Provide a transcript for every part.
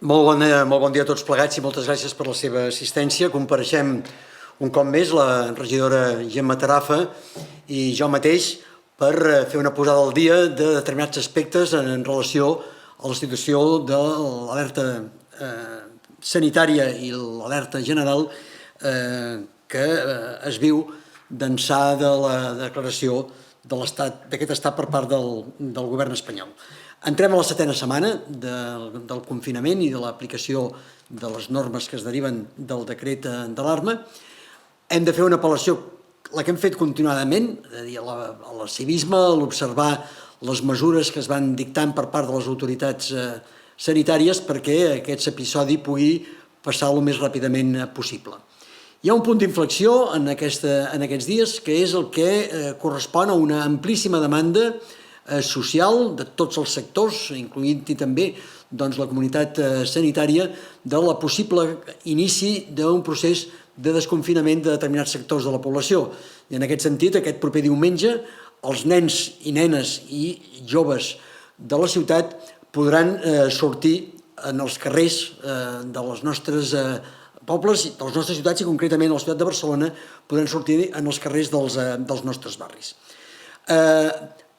Molt bon dia a tots plegats i moltes gràcies per la seva assistència. Compareixem un cop més la regidora Gemma Tarafa i jo mateix per fer una posada al dia de determinats aspectes en relació a la situació de l'alerta sanitària i l'alerta general que es viu d'ençà de la declaració d'aquest estat per part del govern espanyol. Entrem a la setena setmana del confinament i de l'aplicació de les normes que es deriven del decret d'alarma. Hem de fer una apel·lació, la que hem fet continuadament, a la civisme, a l'observar les mesures que es van dictant per part de les autoritats sanitàries perquè aquest episodi pugui passar el més ràpidament possible. Hi ha un punt d'inflexió en aquests dies que és el que correspon a una amplíssima demanda social de tots els sectors, incloent-hi també la comunitat sanitària, de la possible inici d'un procés de desconfinament de determinats sectors de la població. I en aquest sentit, aquest proper diumenge, els nens i nenes i joves de la ciutat podran sortir en els carrers de les nostres pobles, de les nostres ciutats i concretament a la ciutat de Barcelona, podran sortir en els carrers dels nostres barris.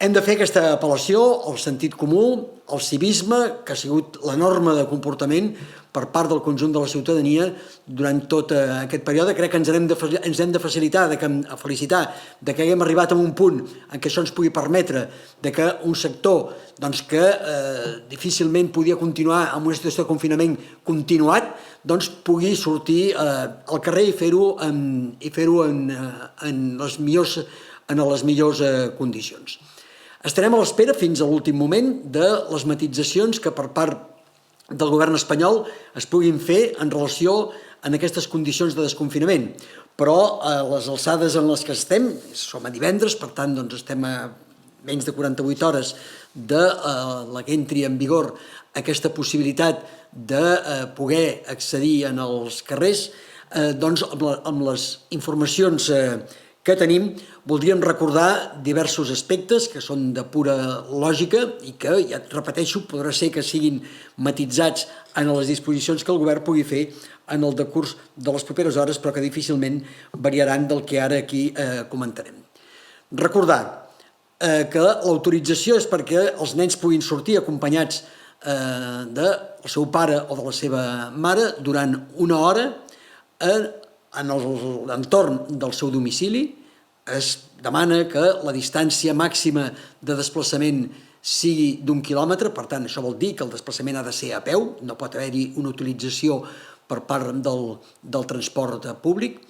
Hem de fer aquesta apel·lació al sentit comú, al civisme, que ha sigut la norma de comportament per part del conjunt de la ciutadania durant tot aquest període. Crec que ens hem de felicitar que haguem arribat a un punt en què això ens pugui permetre que un sector que difícilment podia continuar en una situació de confinament continuat pugui sortir al carrer i fer-ho en les millors condicions. Estarem a l'espera fins a l'últim moment de les matisacions que per part del govern espanyol es puguin fer en relació a aquestes condicions de desconfinament. Però a les alçades en les que estem, som a divendres, per tant estem a menys de 48 hores de la que entri en vigor aquesta possibilitat de poder accedir en els carrers, amb les informacions que tenim, voldríem recordar diversos aspectes que són de pura lògica i que, ja et repeteixo, podrà ser que siguin matitzats en les disposicions que el govern pugui fer en el decurs de les properes hores, però que difícilment variaran del que ara aquí comentarem. Recordar que l'autorització és perquè els nens puguin sortir acompanyats del seu pare o de la seva mare durant una hora en l'entorn del seu domicili. Es demana que la distància màxima de desplaçament sigui d'1 quilòmetre, per tant, això vol dir que el desplaçament ha de ser a peu, no pot haver-hi una utilització per part del transport públic,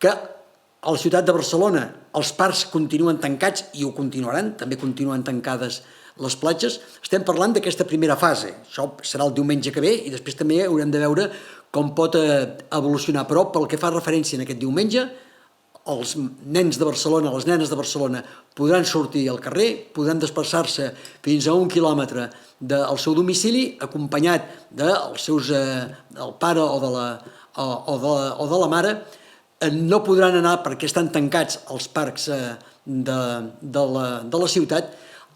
que a la ciutat de Barcelona els parcs continuen tancats i ho continuaran, també continuen tancades les platges. Estem parlant d'aquesta primera fase, això serà el diumenge que ve i després també haurem de veure com pot evolucionar, però pel que fa referència en aquest diumenge, els nens de Barcelona, les nenes de Barcelona podran sortir al carrer, podran desplaçar-se fins a 1 quilòmetre del seu domicili, acompanyat del pare o de la mare. No podran anar perquè estan tancats els parcs de la ciutat.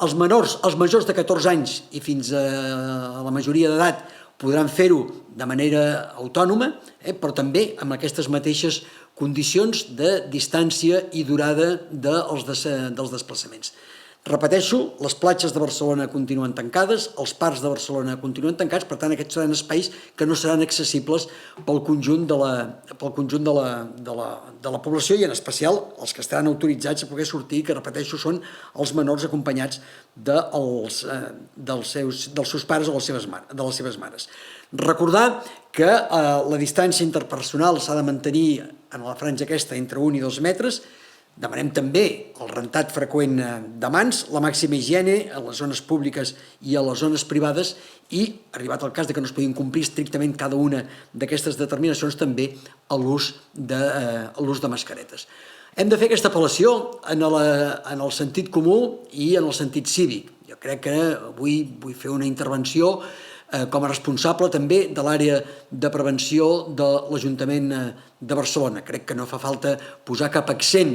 Els majors de 14 anys i fins a la majoria d'edat podran fer-ho de manera autònoma, però també amb aquestes mateixes condicions de distància i durada dels desplaçaments. Repeteixo, les platges de Barcelona continuen tancades, els parcs de Barcelona continuen tancats, per tant aquests seran espais que no seran accessibles pel conjunt de la població i en especial els que estaran autoritzats a poder sortir, que repeteixo són els menors acompanyats dels seus pares o de les seves mares. Recordar que la distància interpersonal s'ha de mantenir en la franja aquesta entre 1 i 2 metres. Demanem també el rentat freqüent de mans, la màxima higiene a les zones públiques i a les zones privades i, arribat el cas que no es puguin complir estrictament cada una d'aquestes determinacions, també l'ús de mascaretes. Hem de fer aquesta apel·lació en el sentit comú i en el sentit cívic. Jo crec que avui vull fer una intervenció com a responsable també de l'àrea de prevenció de l'Ajuntament de Barcelona. Crec que no fa falta posar cap accent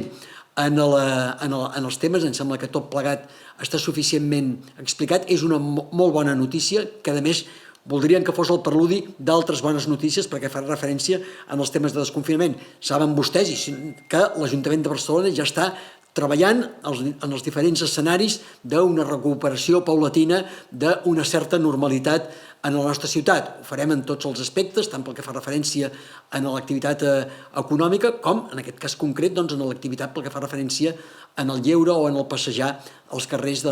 en els temes, em sembla que tot plegat està suficientment explicat. És una molt bona notícia que, a més, voldrien que fos el preludi d'altres bones notícies perquè fa referència en els temes de desconfinament. Saben vostès que l'Ajuntament de Barcelona ja està treballant en els diferents escenaris d'una recuperació paulatina d'una certa normalitat en la nostra ciutat. Ho farem en tots els aspectes, tant pel que fa referència a l'activitat econòmica com, en aquest cas concret, en l'activitat pel que fa referència en el lleure o en el passejar als carrers de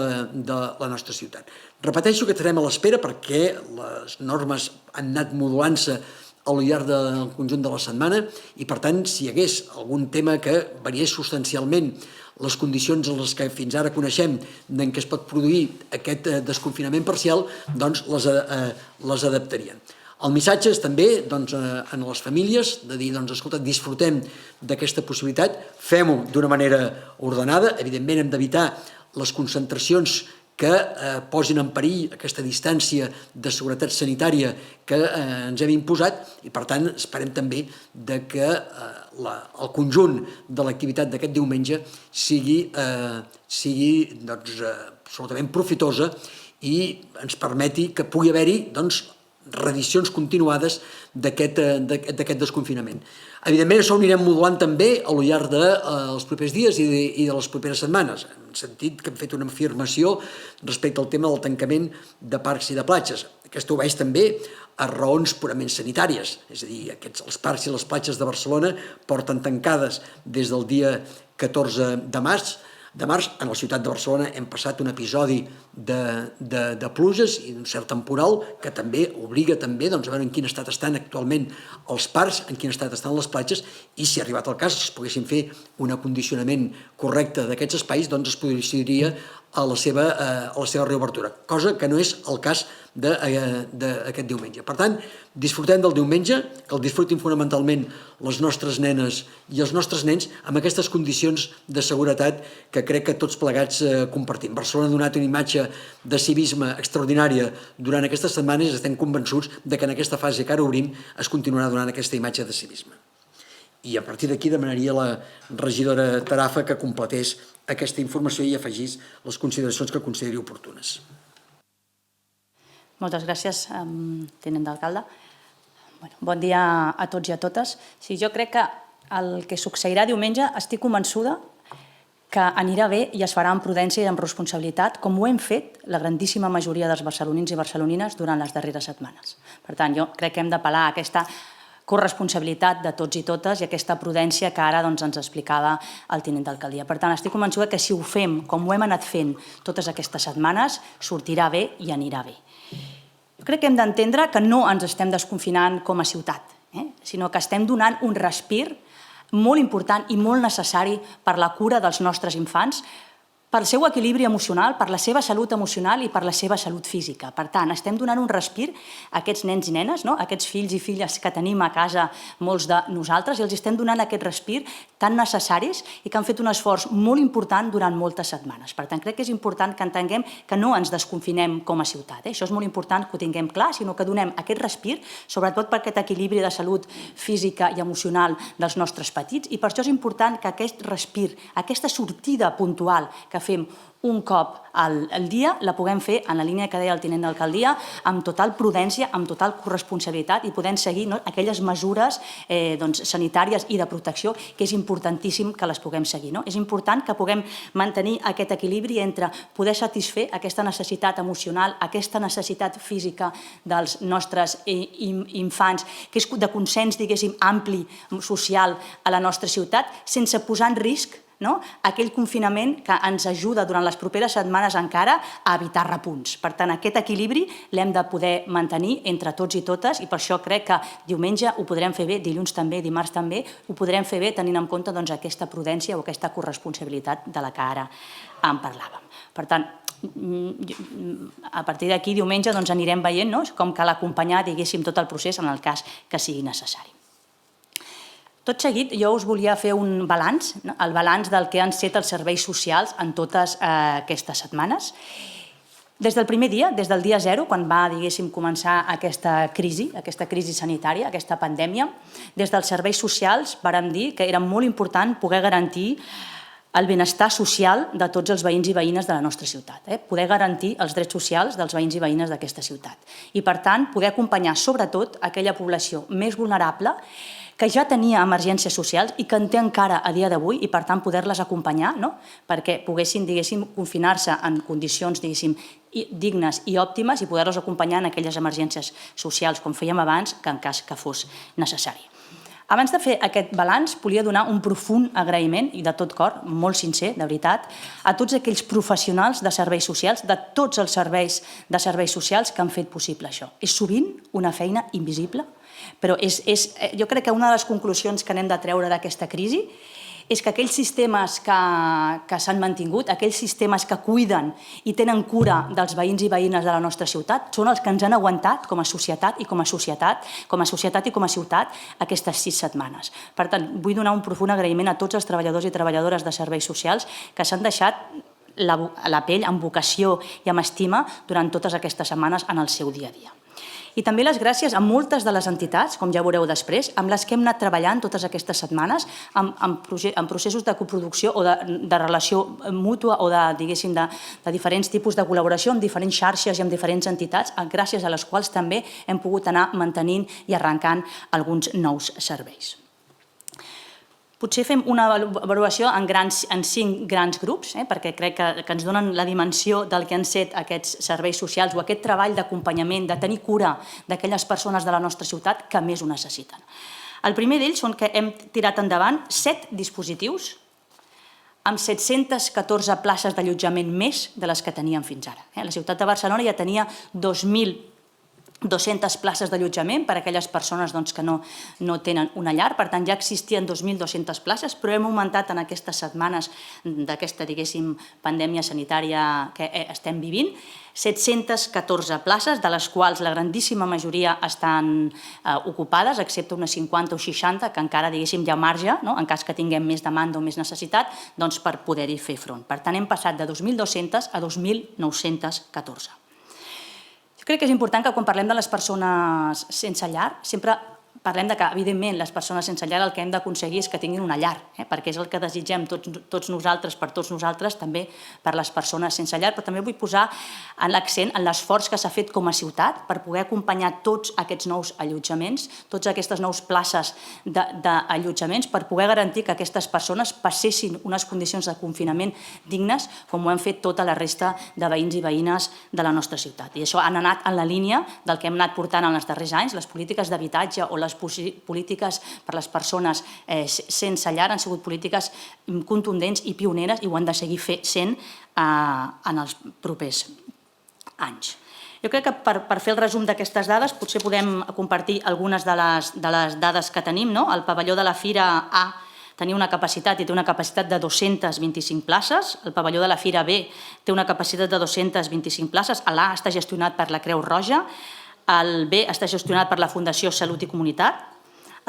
la nostra ciutat. Repeteixo que estarem a l'espera perquè les normes han anat modulant-se al llarg del conjunt de la setmana i, per tant, si hi hagués algun tema que variés substancialment les condicions en les que fins ara coneixem en què es pot produir aquest desconfinament parcial, doncs les adaptarien. El missatge és també en les famílies de dir, escolta, disfrutem d'aquesta possibilitat, fem-ho d'una manera ordenada, evidentment hem d'evitar les concentracions que posin en perill aquesta distància de seguretat sanitària que ens hem imposat i, per tant, esperem també que el conjunt de l'activitat d'aquest diumenge sigui absolutament profitosa i ens permeti que pugui haver-hi reedicions continuades d'aquest desconfinament. Evidentment, això ho anirem modulant també al llarg dels propers dies i de les properes setmanes, en el sentit que hem fet una afirmació respecte al tema del tancament de parcs i de platges. Aquesta obeix també a raons purament sanitàries, és a dir, els parcs i les platges de Barcelona porten tancades des del dia 14 de març. En la ciutat de Barcelona hem passat un episodi de pluges i d'un cert temporal que també obliga a veure en quin estat estan actualment els parcs, en quin estat estan les platges i si ha arribat el cas es poguessin fer un acondicionament correcte d'aquests espais, doncs es procediria a la seva reobertura, cosa que no és el cas d'aquest diumenge. Per tant, disfrutem del diumenge, que el disfrutin fonamentalment les nostres nenes i els nostres nens amb aquestes condicions de seguretat que crec que tots plegats compartim. Barcelona ha donat una imatge de civisme extraordinària durant aquestes setmanes i estem convençuts que en aquesta fase que ara obrim es continuarà donant aquesta imatge de civisme. I a partir d'aquí demanaria a la regidora Tarafa que completés aquesta informació i afegís les consideracions que consideri oportunes. Moltes gràcies, tinent d'alcalde. Bon dia a tots i a totes. Jo crec que el que succeirà diumenge estic convençuda que anirà bé i es farà amb prudència i amb responsabilitat, com ho hem fet la grandíssima majoria dels barcelonins i barcelonines durant les darreres setmanes. Per tant, jo crec que hem d'apel·lar a aquesta corresponsabilitat de tots i totes i aquesta prudència que ara ens explicava el tinent d'alcaldia. Per tant, estic convençuda que si ho fem com ho hem anat fent totes aquestes setmanes, sortirà bé i anirà bé. Jo crec que hem d'entendre que no ens estem desconfinant com a ciutat, sinó que estem donant un respir molt important i molt necessari per la cura dels nostres infants, pel seu equilibri emocional, per la seva salut emocional i per la seva salut física. Per tant, estem donant un respir a aquests nens i nenes, a aquests fills i filles que tenim a casa molts de nosaltres, i els estem donant aquest respir tan necessaris i que han fet un esforç molt important durant moltes setmanes. Per tant, crec que és important que entenguem que no ens desconfinem com a ciutat. Això és molt important que ho tinguem clar, sinó que donem aquest respir, sobretot per aquest equilibri de salut física i emocional dels nostres petits, i per això és important que aquest respir, aquesta sortida puntual que fem un cop al dia, la puguem fer en la línia que deia el tinent d'alcaldia, amb total prudència, amb total corresponsabilitat i podent seguir aquelles mesures sanitàries i de protecció que és importantíssim que les puguem seguir. És important que puguem mantenir aquest equilibri entre poder satisfer aquesta necessitat emocional, aquesta necessitat física dels nostres infants, que és de consens, diguéssim, ampli, social a la nostra ciutat, sense posar en risc aquell confinament que ens ajuda durant les properes setmanes encara a evitar repunts. Per tant, aquest equilibri l'hem de poder mantenir entre tots i totes i per això crec que diumenge ho podrem fer bé, dilluns també, dimarts també, ho podrem fer bé tenint en compte aquesta prudència o aquesta corresponsabilitat de la que ara en parlàvem. Per tant, a partir d'aquí diumenge anirem veient com cal acompanyar, diguéssim, tot el procés en el cas que sigui necessari. Tot seguit, jo us volia fer un balanç, el balanç del que han estat els serveis socials en totes aquestes setmanes. Des del primer dia, des del dia zero, quan va, diguéssim, començar aquesta crisi sanitària, aquesta pandèmia, des dels serveis socials vàrem dir que era molt important poder garantir el benestar social de tots els veïns i veïnes de la nostra ciutat, poder garantir els drets socials dels veïns i veïnes d'aquesta ciutat. I, per tant, poder acompanyar, sobretot, aquella població més vulnerable que ja tenia emergències socials i que en té encara a dia d'avui i, per tant, poder-les acompanyar perquè poguessin, diguéssim, confinar-se en condicions, diguéssim, dignes i òptimes i poder-los acompanyar en aquelles emergències socials, com fèiem abans, que en cas que fos necessari. Abans de fer aquest balanç, volia donar un profund agraïment, i de tot cor, molt sincer, de veritat, a tots aquells professionals de serveis socials, de tots els serveis de serveis socials que han fet possible això. És sovint una feina invisible, però jo crec que una de les conclusions que n'hem de treure d'aquesta crisi és que aquells sistemes que s'han mantingut, aquells sistemes que cuiden i tenen cura dels veïns i veïnes de la nostra ciutat, són els que ens han aguantat com a societat i com a ciutat aquestes 6 setmanes. Per tant, vull donar un profund agraïment a tots els treballadors i treballadores de serveis socials que s'han deixat la pell amb vocació i amb estima durant totes aquestes setmanes en el seu dia a dia. I també les gràcies a moltes de les entitats, com ja veureu després, amb les que hem anat treballant totes aquestes setmanes en processos de coproducció o de relació mútua o de diferents tipus de col·laboració amb diferents xarxes i amb diferents entitats, gràcies a les quals també hem pogut anar mantenint i arrencant alguns nous serveis. Potser fem una valoració en 5 grans grups, perquè crec que ens donen la dimensió del que han set aquests serveis socials o aquest treball d'acompanyament, de tenir cura d'aquelles persones de la nostra ciutat que més ho necessiten. El primer d'ells són que hem tirat endavant 7 dispositius amb 714 places d'allotjament més de les que teníem fins ara. La ciutat de Barcelona ja tenia 2.200 places d'allotjament per a aquelles persones que no tenen una llar. Per tant, ja existien 2.200 places, però hem augmentat en aquestes setmanes d'aquesta, pandèmia sanitària que estem vivint, 714 places, de les quals la grandíssima majoria estan ocupades, excepte unes 50 o 60, que encara, hi ha marge, en cas que tinguem més demanda o més necessitat, per poder-hi fer front. Per tant, hem passat de 2.200 a 2.914. Crec que és important que quan parlem de les persones sense llar, sempre parlem que, evidentment, les persones sense llar el que hem d'aconseguir és que tinguin una llar, perquè és el que desitgem tots nosaltres, per tots nosaltres, també per les persones sense llar, però també vull posar l'accent en l'esforç que s'ha fet com a ciutat per poder acompanyar tots aquests nous allotjaments, totes aquestes nous places d'allotjaments, per poder garantir que aquestes persones passessin unes condicions de confinament dignes, com ho han fet tota la resta de veïns i veïnes de la nostra ciutat. I això han anat en la línia del que hem anat portant en els darrers anys, les polítiques d'habitatge o les polítiques per les persones sense llar han sigut polítiques contundents i pioneres i ho han de seguir sent en els propers anys. Jo crec que per fer el resum d'aquestes dades potser podem compartir algunes de les dades que tenim. El pavelló de la Fira A tenia una capacitat i té una capacitat de 225 places, el pavelló de la Fira B té una capacitat de 225 places, l'A està gestionat per la Creu Roja, el B està gestionat per la Fundació Salut i Comunitat,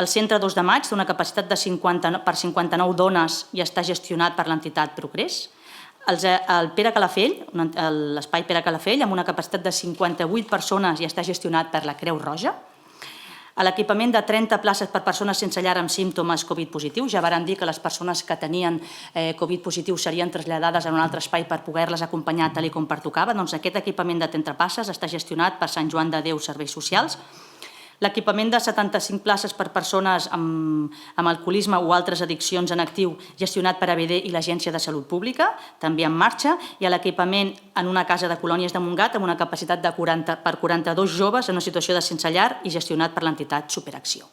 el Centre 2 de Maig té una capacitat per 59 dones i està gestionat per l'entitat Progrés, el Pere Calafell, l'espai Pere Calafell, amb una capacitat de 58 persones i està gestionat per la Creu Roja, l'equipament de 30 places per persones sense llar amb símptomes Covid positius. Ja varen dir que les persones que tenien Covid positiu serien traslladades a un altre espai per poder-les acompanyar tal com pertocava. Doncs aquest equipament de 30 places està gestionat per Sant Joan de Déu Serveis Socials. L'equipament de 75 places per persones amb alcoholisme o altres addiccions en actiu gestionat per ABD i l'Agència de Salut Pública, també en marxa, i l'equipament en una casa de colònies de Montgat amb una capacitat per 42 joves en una situació de sense llar i gestionat per l'entitat Superacció.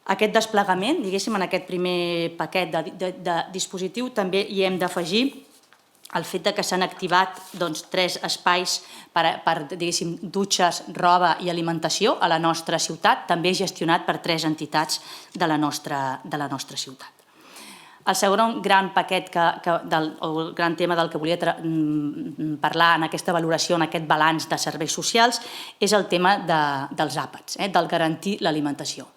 Aquest desplegament, en aquest primer paquet de dispositiu, també hi hem d'afegir el fet que s'han activat 3 espais per dutxes, roba i alimentació a la nostra ciutat, també gestionat per 3 entitats de la nostra ciutat. El segon gran paquet o el gran tema del que volia parlar en aquesta valoració, en aquest balanç de serveis socials, és el tema dels àpats, del garantir l'alimentació.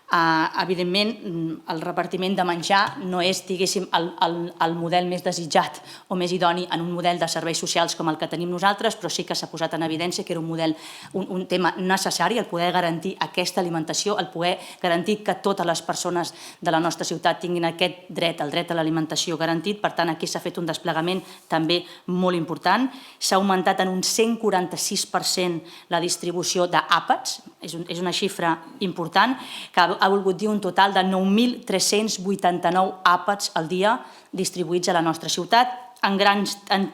Evidentment, el repartiment de menjar no és, diguéssim, el model més desitjat o més idoni en un model de serveis socials com el que tenim nosaltres, però sí que s'ha posat en evidència que era un tema necessari, el poder garantir aquesta alimentació, el poder garantir que totes les persones de la nostra ciutat tinguin aquest dret, el dret a l'alimentació garantit. Per tant, aquí s'ha fet un desplegament també molt important. S'ha augmentat en un 146% la distribució d'àpats, és una xifra important, que ha volgut dir un total de 9.389 àpats al dia distribuïts a la nostra ciutat en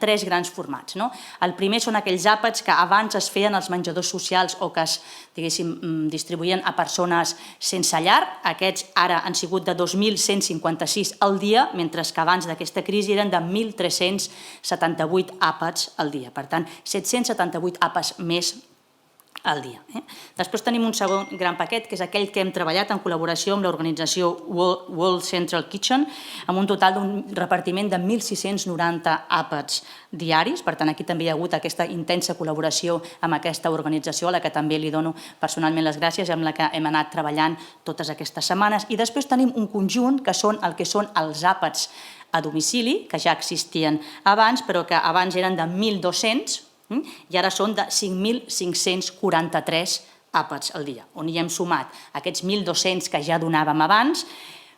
3 grans formats. El primer són aquells àpats que abans es feien als menjadors socials o que es, diguéssim, distribuïen a persones sense llar. Aquests ara han sigut de 2.156 al dia, mentre que abans d'aquesta crisi eren de 1.378 àpats al dia. Per tant, 778 àpats més al dia. Després tenim un segon gran paquet, que és aquell que hem treballat en col·laboració amb l'organització World Central Kitchen, amb un total d'un repartiment de 1.690 àpats diaris. Per tant, aquí també hi ha hagut aquesta intensa col·laboració amb aquesta organització, a la que també li dono personalment les gràcies i amb la que hem anat treballant totes aquestes setmanes. I després tenim un conjunt que són el que són els àpats a domicili, que ja existien abans, però que abans eren de 1.200, i ara són de 5.543 àpats al dia, on hi hem sumat aquests 1.200 que ja donàvem abans,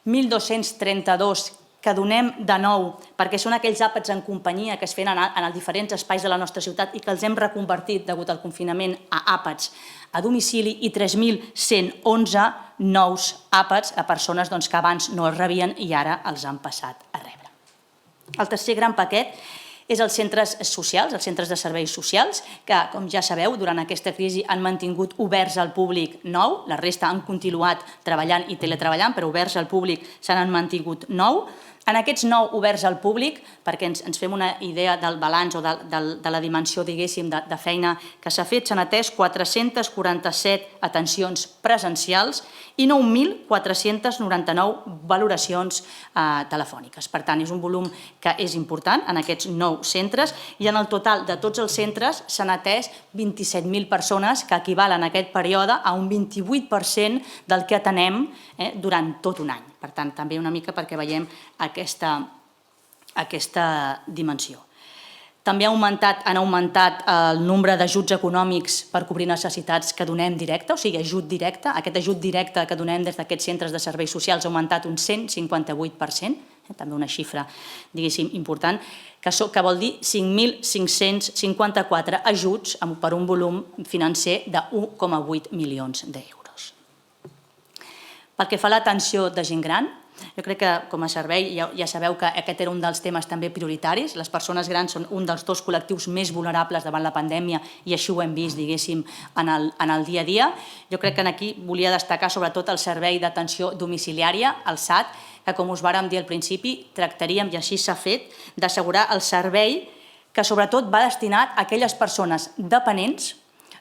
1.232 que donem de nou perquè són aquells àpats en companyia que es feien en els diferents espais de la nostra ciutat i que els hem reconvertit degut al confinament a àpats a domicili, i 3.111 nous àpats a persones que abans no els rebien i ara els han passat a rebre. El tercer gran paquet és els centres socials, els centres de serveis socials, que, com ja sabeu, durant aquesta crisi han mantingut oberts al públic 9, la resta han continuat treballant i teletreballant, però oberts al públic se n'han mantingut 9. En aquests 9 oberts al públic, perquè ens fem una idea del balanç o de la dimensió, diguéssim, de feina que s'ha fet, s'han atès 447 atencions presencials i 9.499 valoracions telefòniques. Per tant, és un volum que és important en aquests 9 centres i en el total de tots els centres s'han atès 27.000 persones, que equivalen en aquest període a un 28% del que atenem durant tot un any. Per tant, també una mica perquè veiem aquesta dimensió. També han augmentat el nombre d'ajuts econòmics per cobrir necessitats que donem directe, o sigui, ajut directe. Aquest ajut directe que donem des d'aquests centres de serveis socials ha augmentat un 158%, també una xifra, diguéssim, important, que vol dir 5.554 ajuts per un volum financer de 1,8 milions d'euros. Pel que fa a l'atenció de gent gran, jo crec que com a servei ja sabeu que aquest era un dels temes també prioritaris. Les persones grans són un dels 2 col·lectius més vulnerables davant la pandèmia i així ho hem vist, diguéssim, en el dia a dia. Jo crec que aquí volia destacar sobretot el servei d'atenció domiciliària, el SAT, que com us vàrem dir al principi, tractaríem, i així s'ha fet, d'assegurar el servei que sobretot va destinat a aquelles persones dependents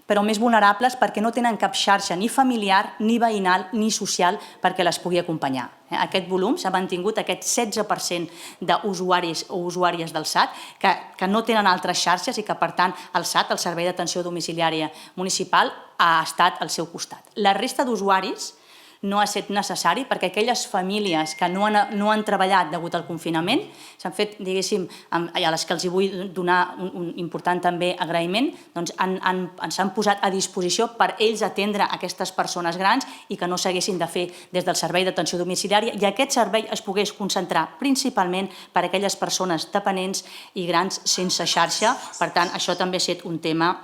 però més vulnerables perquè no tenen cap xarxa ni familiar, ni veïnal, ni social perquè les pugui acompanyar. Aquest volum s'ha mantingut, aquest 16% d'usuaris o usuàries del SAT que no tenen altres xarxes i que, per tant, el SAT, el Servei d'Atenció Domiciliària Municipal, ha estat al seu costat. La resta d'usuaris no ha estat necessari perquè aquelles famílies que no han treballat degut al confinament s'han fet, diguéssim, a les que els vull donar un important també agraïment, s'han posat a disposició per ells atendre aquestes persones grans i que no s'haguessin de fer des del servei d'atenció domiciliària i aquest servei es pogués concentrar principalment per a aquelles persones dependents i grans sense xarxa. Per tant, això també ha estat un tema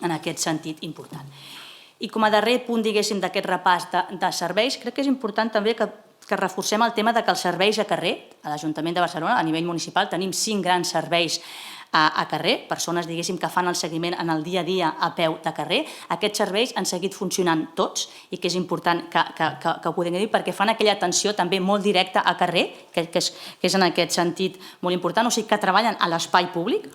en aquest sentit important. I com a darrer punt, diguéssim, d'aquest repàs de serveis, crec que és important també que reforcem el tema que els serveis a carrer, a l'Ajuntament de Barcelona, a nivell municipal, tenim 5 grans serveis a carrer, persones, diguéssim, que fan el seguiment en el dia a dia a peu de carrer. Aquests serveis han seguit funcionant tots i que és important que ho puguem dir perquè fan aquella atenció també molt directa a carrer, que és en aquest sentit molt important, o sigui que treballen a l'espai públic.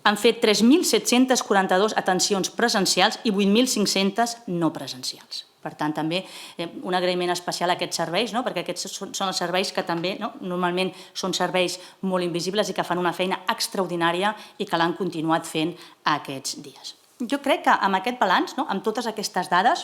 Han fet 3.742 atencions presencials i 8.500 no presencials. Per tant, també un agraïment especial a aquests serveis, perquè aquests són els serveis que també normalment són serveis molt invisibles i que fan una feina extraordinària i que l'han continuat fent aquests dies. Jo crec que amb aquest balanç, amb totes aquestes dades,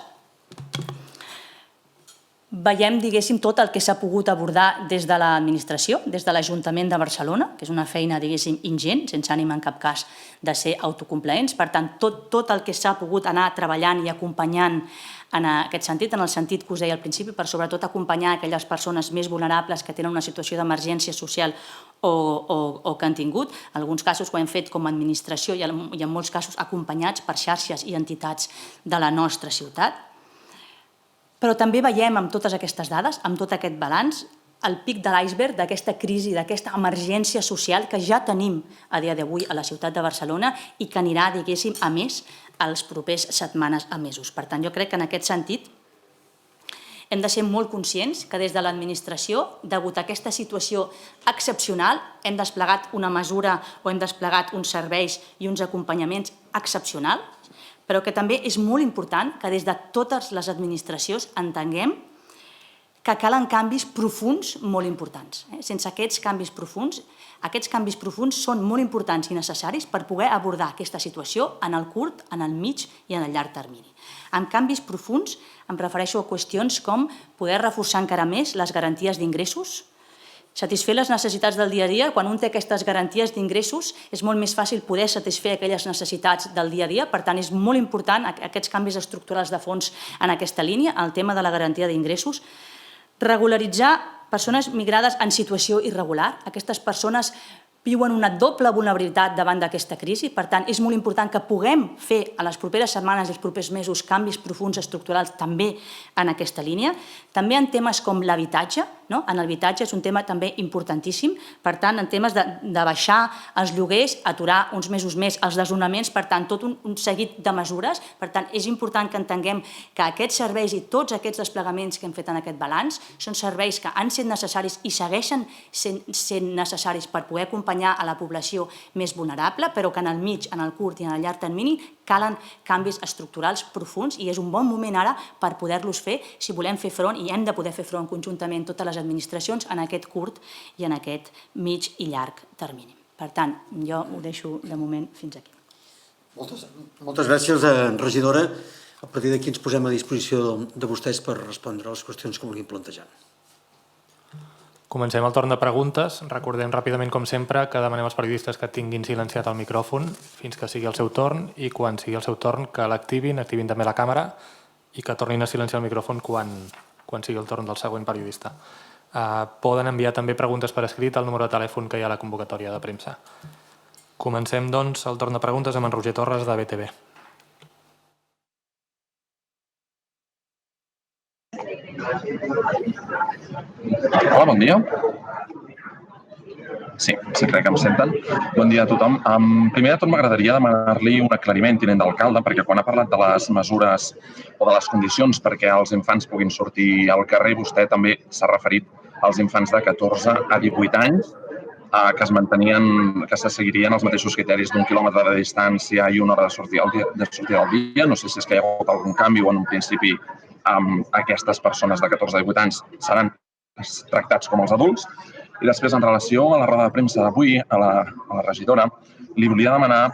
veiem, diguéssim, tot el que s'ha pogut abordar des de l'administració, des de l'Ajuntament de Barcelona, que és una feina, diguéssim, ingent, sense ànim en cap cas de ser autocomplaents. Per tant, tot el que s'ha pogut anar treballant i acompanyant en aquest sentit, en el sentit que us deia al principi, per sobretot acompanyar aquelles persones més vulnerables que tenen una situació d'emergència social o que han tingut. En alguns casos ho hem fet com a administració i en molts casos acompanyats per xarxes i entitats de la nostra ciutat. Però també veiem amb totes aquestes dades, amb tot aquest balanç, el pic de l'iceberg d'aquesta crisi, d'aquesta emergència social que ja tenim a dia d'avui a la ciutat de Barcelona i que anirà, diguéssim, a més als propers setmanes a mesos. Per tant, jo crec que en aquest sentit hem de ser molt conscients que des de l'administració, degut a aquesta situació excepcional, hem desplegat una mesura o hem desplegat uns serveis i uns acompanyaments excepcionals, però que també és molt important que des de totes les administracions entenguem que calen canvis profunds molt importants. Sense aquests canvis profunds són molt importants i necessaris per poder abordar aquesta situació en el curt, en el mig i en el llarg termini. Amb canvis profunds em refereixo a qüestions com poder reforçar encara més les garanties d'ingressos, satisfer les necessitats del dia a dia. Quan un té aquestes garanties d'ingressos és molt més fàcil poder satisfer aquelles necessitats del dia a dia. Per tant, és molt important aquests canvis estructurals de fons en aquesta línia, el tema de la garantia d'ingressos. Regularitzar persones migrades en situació irregular. Aquestes persones viuen una doble vulnerabilitat davant d'aquesta crisi. Per tant, és molt important que puguem fer a les properes setmanes i els propers mesos canvis profunds estructurals també en aquesta línia. També en temes com l'habitatge. En l'habitatge és un tema també importantíssim. Per tant, en temes de baixar els lloguers, aturar uns mesos més els desnonaments, per tant, tot un seguit de mesures. Per tant, és important que entenguem que aquests serveis i tots aquests desplegaments que hem fet en aquest balanç són serveis que han estat necessaris i segueixen sent necessaris per poder acompanyar a la població més vulnerable, però que en el mig, en el curt i en el llarg termini calen canvis estructurals profunds i és un bon moment ara per poder-los fer si volem fer front, i hem de poder fer front conjuntament totes les administracions en aquest curt i en aquest mig i llarg termini. Per tant, jo ho deixo de moment fins aquí. Moltes gràcies, regidora. A partir d'aquí ens posem a disposició de vostès per respondre a les qüestions que vulguin plantejar. Comencem el torn de preguntes. Recordem ràpidament, com sempre, que demanem als periodistes que tinguin silenciat el micròfon fins que sigui el seu torn i quan sigui el seu torn que l'activin, activin també la càmera i que tornin a silenciar el micròfon quan sigui el torn del següent periodista. Poden enviar també preguntes per escrit al número de telèfon que hi ha a la convocatòria de premsa. Comencem, doncs, el torn de preguntes amb en Roger Torres, de BTV. Hola, bon dia. Sí crec que em senten. Bon dia a tothom. Primer de tot m'agradaria demanar-li un aclariment, tinent d'alcalde, perquè quan ha parlat de les mesures o de les condicions perquè els infants puguin sortir al carrer, vostè també s'ha referit als infants de 14 a 18 anys, que se seguirien els mateixos criteris d'1 quilòmetre de distància i 1 hora de sortida al dia. No sé si és que hi ha hagut algun canvi o en un principi aquestes persones de 14 a 18 anys seran tractats com els adults. I després, en relació a la roda de premsa d'avui, a la regidora, li volia demanar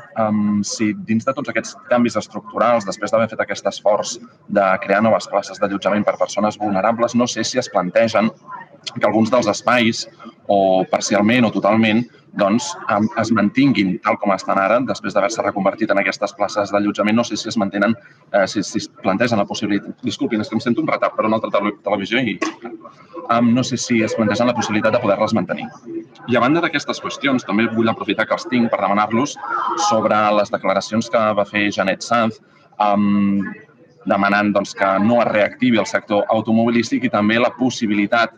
si dins de tots aquests canvis estructurals, després d'haver fet aquest esforç de crear noves places d'allotjament per persones vulnerables, no sé si es plantegen que alguns dels espais, o parcialment o totalment, doncs es mantinguin tal com estan ara, després d'haver-se reconvertit en aquestes places d'allotjament. No sé si es mantenen, si es plantegen la possibilitat... Disculpin, és que em sento un retard per una altra televisió i no sé si es plantegen la possibilitat de poder-les mantenir. I a banda d'aquestes qüestions, també vull aprofitar que els tinc per demanar-los sobre les declaracions que va fer Janet Sanz, demanant que no es reactivi el sector automobilístic i també la possibilitat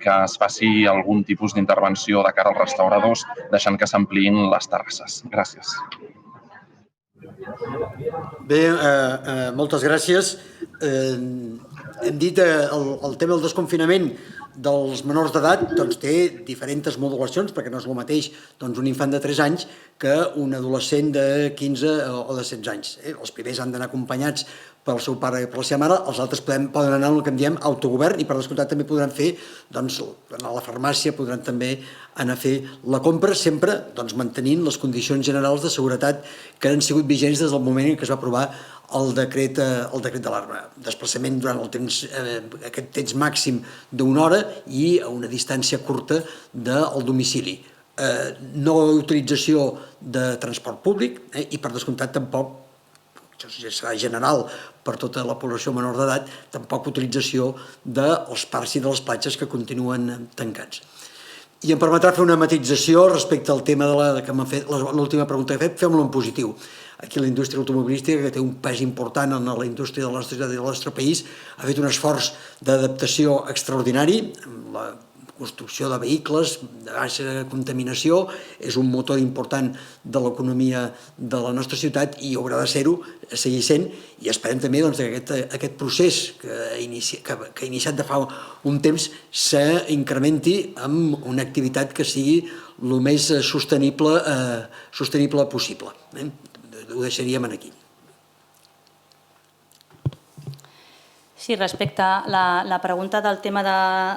que es faci algun tipus d'intervenció de cara als restauradors, deixant que s'ampliïn les terrasses. Gràcies. Bé, moltes gràcies. Hem dit el tema del desconfinament dels menors d'edat té diferents modulacions, perquè no és el mateix un infant de 3 anys que un adolescent de 15 o de 16 anys. Els primers han d'anar acompanyats pel seu pare i per la seva mare, els altres poden anar en el que en diem autogovern i per descomptat també podran fer, anar a la farmàcia, podran també anar a fer la compra, sempre mantenint les condicions generals de seguretat que han sigut vigents des del moment en què es va aprovar el decret de l'arma. Desplaçament durant aquest temps màxim d'una hora i a una distància curta del domicili. No utilització de transport públic i per descomptat tampoc, això ja serà general per tota la població menor d'edat, tampoc utilització dels parcs i de les platges que continuen tancats. I em permetrà fer una matització respecte al tema que m'ha fet l'última pregunta que he fet, fem-lo en positiu. Aquí la indústria automobilística, que té un pes important en la indústria de la nostra ciutat i del nostre país, ha fet un esforç d'adaptació extraordinari, amb la construcció de vehicles, de baixa contaminació, és un motor important de l'economia de la nostra ciutat i haurà de ser-ho, seguir sent, i esperem també que aquest procés que ha iniciat de fa un temps s'incrementi amb una activitat que sigui el més sostenible possible. Ho deixaríem aquí. Sí, respecte a la pregunta del tema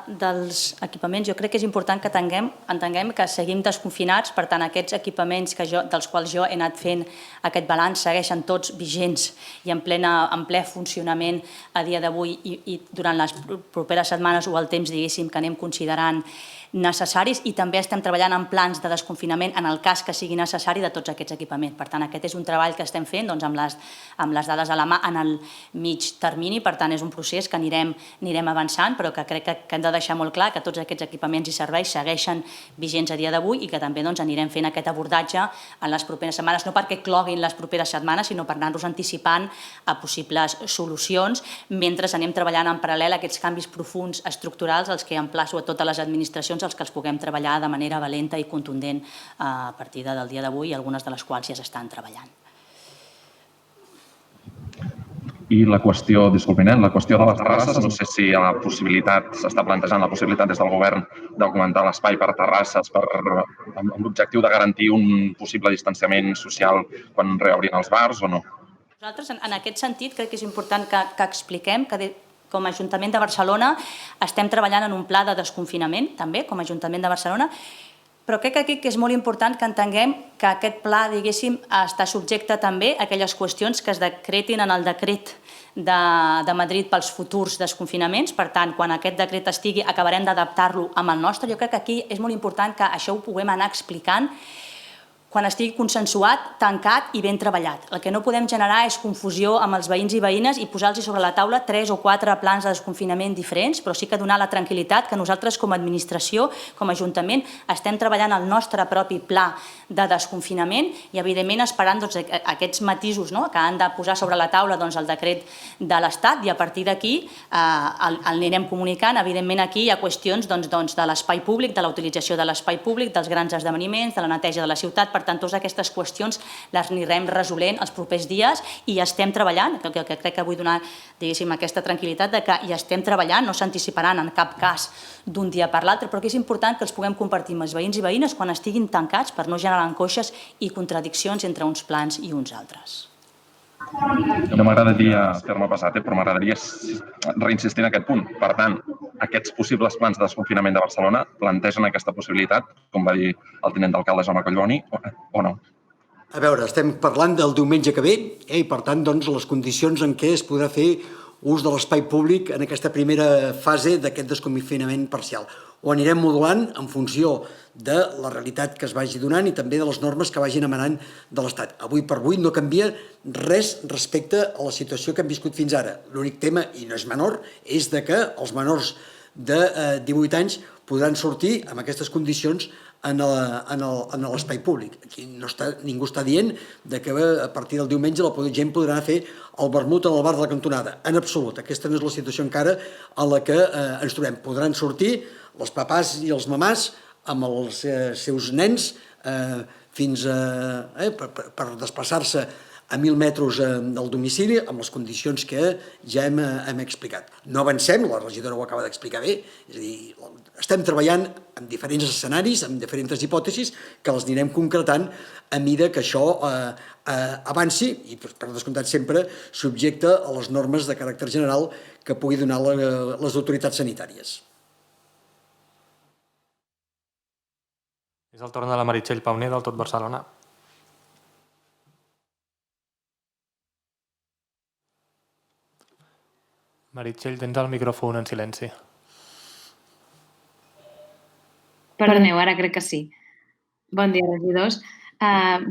dels equipaments, jo crec que és important que entenguem que seguim desconfinats, per tant, aquests equipaments dels quals jo he anat fent aquest balanç segueixen tots vigents i en ple funcionament a dia d'avui i durant les properes setmanes o el temps, diguéssim, que anem considerant necessaris, i també estem treballant en plans de desconfinament en el cas que sigui necessari de tots aquests equipaments. Per tant, aquest és un treball que estem fent amb les dades a la mà en el mig termini, per tant, és un procés que anirem avançant, però que crec que hem de deixar molt clar que tots aquests equipaments i serveis segueixen vigents a dia d'avui i que també anirem fent aquest abordatge en les properes setmanes, no perquè cloguin les properes setmanes, sinó per anar-nos anticipant a possibles solucions mentre anem treballant en paral·lel aquests canvis profunds estructurals als que emplaço a totes les administracions els que els puguem treballar de manera valenta i contundent a partir del dia d'avui, i algunes de les quals ja s'estan treballant. I la qüestió, disculpin, la qüestió de les terrasses, no sé si hi ha possibilitat, s'està plantejant la possibilitat des del govern d'augmentar l'espai per terrasses amb l'objectiu de garantir un possible distanciament social quan reobrin els bars o no? Nosaltres, en aquest sentit, crec que és important que expliquem que com a Ajuntament de Barcelona estem treballant en un pla de desconfinament, també, com a Ajuntament de Barcelona, però crec que és molt important que entenguem que aquest pla, diguéssim, està subjecte també a aquelles qüestions que es decretin en el decret de Madrid pels futurs desconfinaments. Per tant, quan aquest decret estigui, acabarem d'adaptar-lo amb el nostre. Jo crec que aquí és molt important que això ho puguem anar explicant quan estigui consensuat, tancat i ben treballat. El que no podem generar és confusió amb els veïns i veïnes i posar-los sobre la taula 3 o 4 plans de desconfinament diferents, però sí que donar la tranquil·litat que nosaltres com a administració, com a Ajuntament, estem treballant el nostre propi pla de desconfinament i, evidentment, esperant aquests matisos que han de posar sobre la taula el decret de l'Estat, i a partir d'aquí l'anirem comunicant. Evidentment, aquí hi ha qüestions de l'espai públic, de la utilització de l'espai públic, dels grans esdeveniments, de la neteja de la ciutat. Per tant, totes aquestes qüestions les anirem resolent els propers dies i estem treballant, que crec que vull donar, diguéssim, aquesta tranquil·litat de que hi estem treballant, no s'anticiparan en cap cas d'un dia per l'altre, però que és important que els puguem compartir amb els veïns i veïnes quan estiguin tancats per no generar angoixes i contradiccions entre uns plans i uns altres. No m'agradaria fer-me pesat, però m'agradaria reinsistir en aquest punt. Per tant, aquests possibles plans de desconfinament de Barcelona plantegen aquesta possibilitat, com va dir el tinent d'alcalde Jaume Collboni, o no? A veure, estem parlant del diumenge que ve i, per tant, les condicions en què es podrà fer ús de l'espai públic en aquesta primera fase d'aquest desconfinament parcial. Ho anirem modulant en funció de la realitat que es vagi donant i també de les normes que vagin emanant de l'Estat. Avui per avui no canvia res respecte a la situació que hem viscut fins ara. L'únic tema, i no és menor, és que els menors de 18 anys podran sortir amb aquestes condicions en l'espai públic. Aquí ningú està dient que a partir del diumenge la gent podrà anar a fer el vermut en el bar de la cantonada. En absolut. Aquesta no és la situació encara en la que ens trobem. Podran sortir els papàs i els mamàs amb els seus nens per desplaçar-se a 1.000 metres del domicili amb les condicions que ja hem explicat. No avancem, la regidora ho acaba d'explicar bé, és a dir, estem treballant en diferents escenaris, en diferents hipòtesis, que les anirem concretant a mesura que això avanci i, per descomptat, sempre subjecte a les normes de caràcter general que pugui donar les autoritats sanitàries. És el torn de la Meritxell Pauner, del Tot Barcelona. Meritxell, tens el micròfon en silenci. Perdoneu, ara crec que sí. Bon dia, regidors.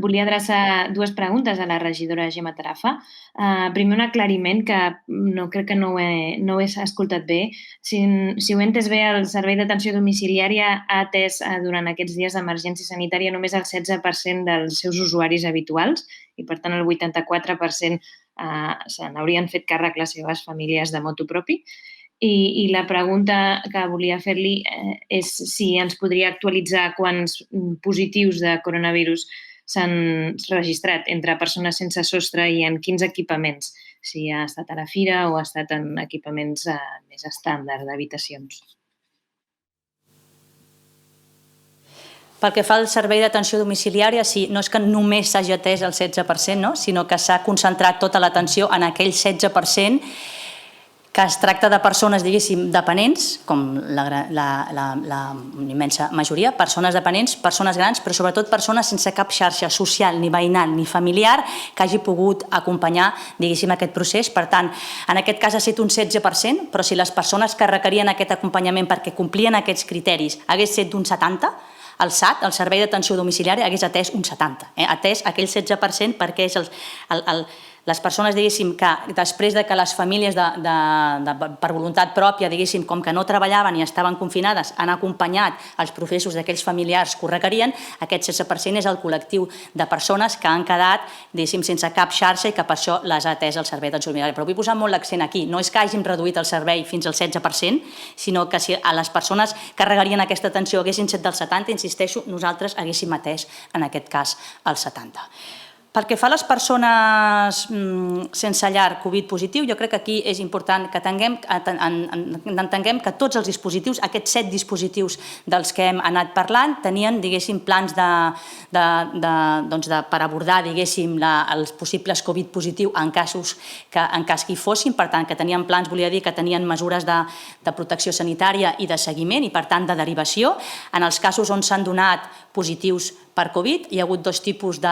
Volia adreçar dues preguntes a la regidora Gemma Tarafa. Primer, un aclariment que crec que no ho he escoltat bé. Si ho he entès bé, el Servei d'Atenció Domiciliària ha atès durant aquests dies d'emergència sanitària només el 16% dels seus usuaris habituals i, per tant, el 84% se n'haurien fet càrrec les seves famílies de motu propi. I la pregunta que volia fer-li és si ens podria actualitzar quants positius de coronavirus s'han registrat entre persones sense sostre i en quins equipaments, si ha estat a la fira o ha estat en equipaments més estàndard d'habitacions. Pel que fa al servei d'atenció domiciliària, sí, no és que només s'hagi atès el 16%, no? Sinó que s'ha concentrat tota l'atenció en aquell 16% que es tracta de persones, diguéssim, dependents, com la immensa majoria, persones dependents, persones grans, però sobretot persones sense cap xarxa social, ni veïnal, ni familiar, que hagi pogut acompanyar, diguéssim, aquest procés. Per tant, en aquest cas ha estat un 16%, però si les persones que requerien aquest acompanyament perquè complien aquests criteris hagués estat d'un 70%, el SAT, el Servei d'Atenció Domiciliària, hagués atès un 70%. Atès aquell 16% perquè és les persones, diguéssim, que després de que les famílies per voluntat pròpia, diguéssim, com que no treballaven i estaven confinades, han acompanyat els processos d'aquells familiars que ho requerien, aquest 16% és el col·lectiu de persones que han quedat, diguéssim, sense cap xarxa i que per això les ha atès el Servei d'Atenció Domiciliària. Però vull posar molt l'accent aquí. No és que hàgim reduït el servei fins al 16%, sinó que si a les persones que regarien aquesta atenció haguessin set del 70%, insisteixo, nosaltres haguéssim atès, en aquest cas, el 70%. Pel que fa a les persones sense llar Covid positiu, jo crec que aquí és important que entenguem que tots els dispositius, aquests 7 dispositius dels que hem anat parlant, tenien, diguéssim, plans per abordar, diguéssim, els possibles Covid positiu en cas que hi fossin, per tant, que tenien plans, volia dir que tenien mesures de protecció sanitària i de seguiment i, per tant, de derivació. En els casos on s'han donat positius per Covid, hi ha hagut 2 tipus de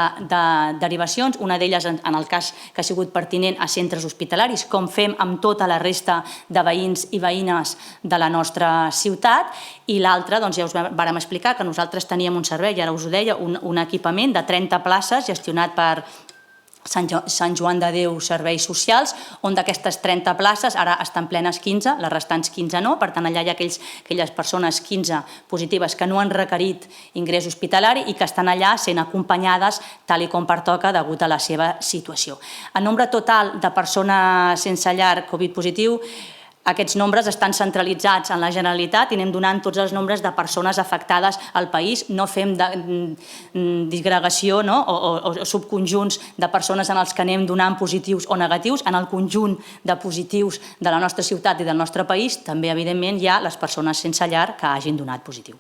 derivacions, una d'elles en el cas que ha sigut pertinent a centres hospitalaris, com fem amb tota la resta de veïns i veïnes de la nostra ciutat, i l'altra, doncs ja us vàrem explicar que nosaltres teníem un servei, ara us ho deia, un equipament de 30 places gestionat per Sant Joan de Déu Serveis Socials, on d'aquestes 30 places ara estan plenes 15, les restants 15 no, per tant allà hi ha aquelles persones 15 positives que no han requerit ingrés hospitalari i que estan allà sent acompanyades tal com pertoca degut a la seva situació. El nombre total de persones sense llar Covid positiu, aquests nombres estan centralitzats en la Generalitat i anem donant tots els nombres de persones afectades al país. No fem disgregació o subconjunts de persones en els que anem donant positius o negatius. En el conjunt de positius de la nostra ciutat i del nostre país també, evidentment, hi ha les persones sense llar que hagin donat positiu.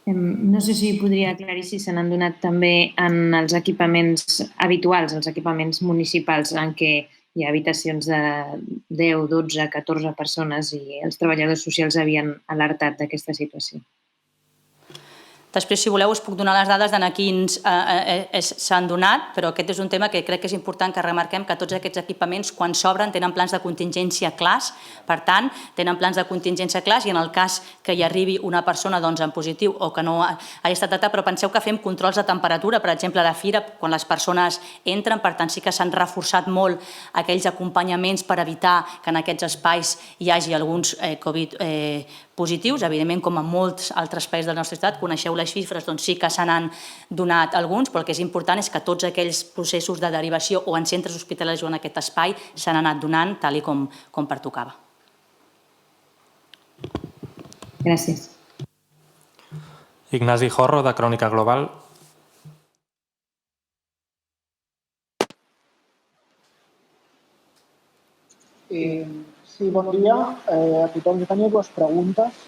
No sé si podria aclarir si se n'han donat també en els equipaments habituals, els equipaments municipals en què hi ha habitacions de 10, 12, 14 persones i els treballadors socials havien alertat d'aquesta situació. Després, si voleu, us puc donar les dades de quins s'han donat, però aquest és un tema que crec que és important que remarquem que tots aquests equipaments, quan s'obren, tenen plans de contingència clars, per tant, tenen plans de contingència clars i en el cas que hi arribi una persona en positiu o que no hagi estat datada, però penseu que fem controls de temperatura, per exemple, a la fira, quan les persones entren, per tant, sí que s'han reforçat molt aquells acompanyaments per evitar que en aquests espais hi hagi alguns Covid positius. Evidentment, com en molts altres països de la nostra ciutat, coneixeu les xifres, doncs sí que se n'han donat alguns, però el que és important és que tots aquells processos de derivació o en centres hospitalaris o en aquest espai s'han anat donant tal com pertocava. Gràcies. Ignasi Jorro, de Crònica Global. Sí, bon dia a tothom. Jo tenia 2 preguntes.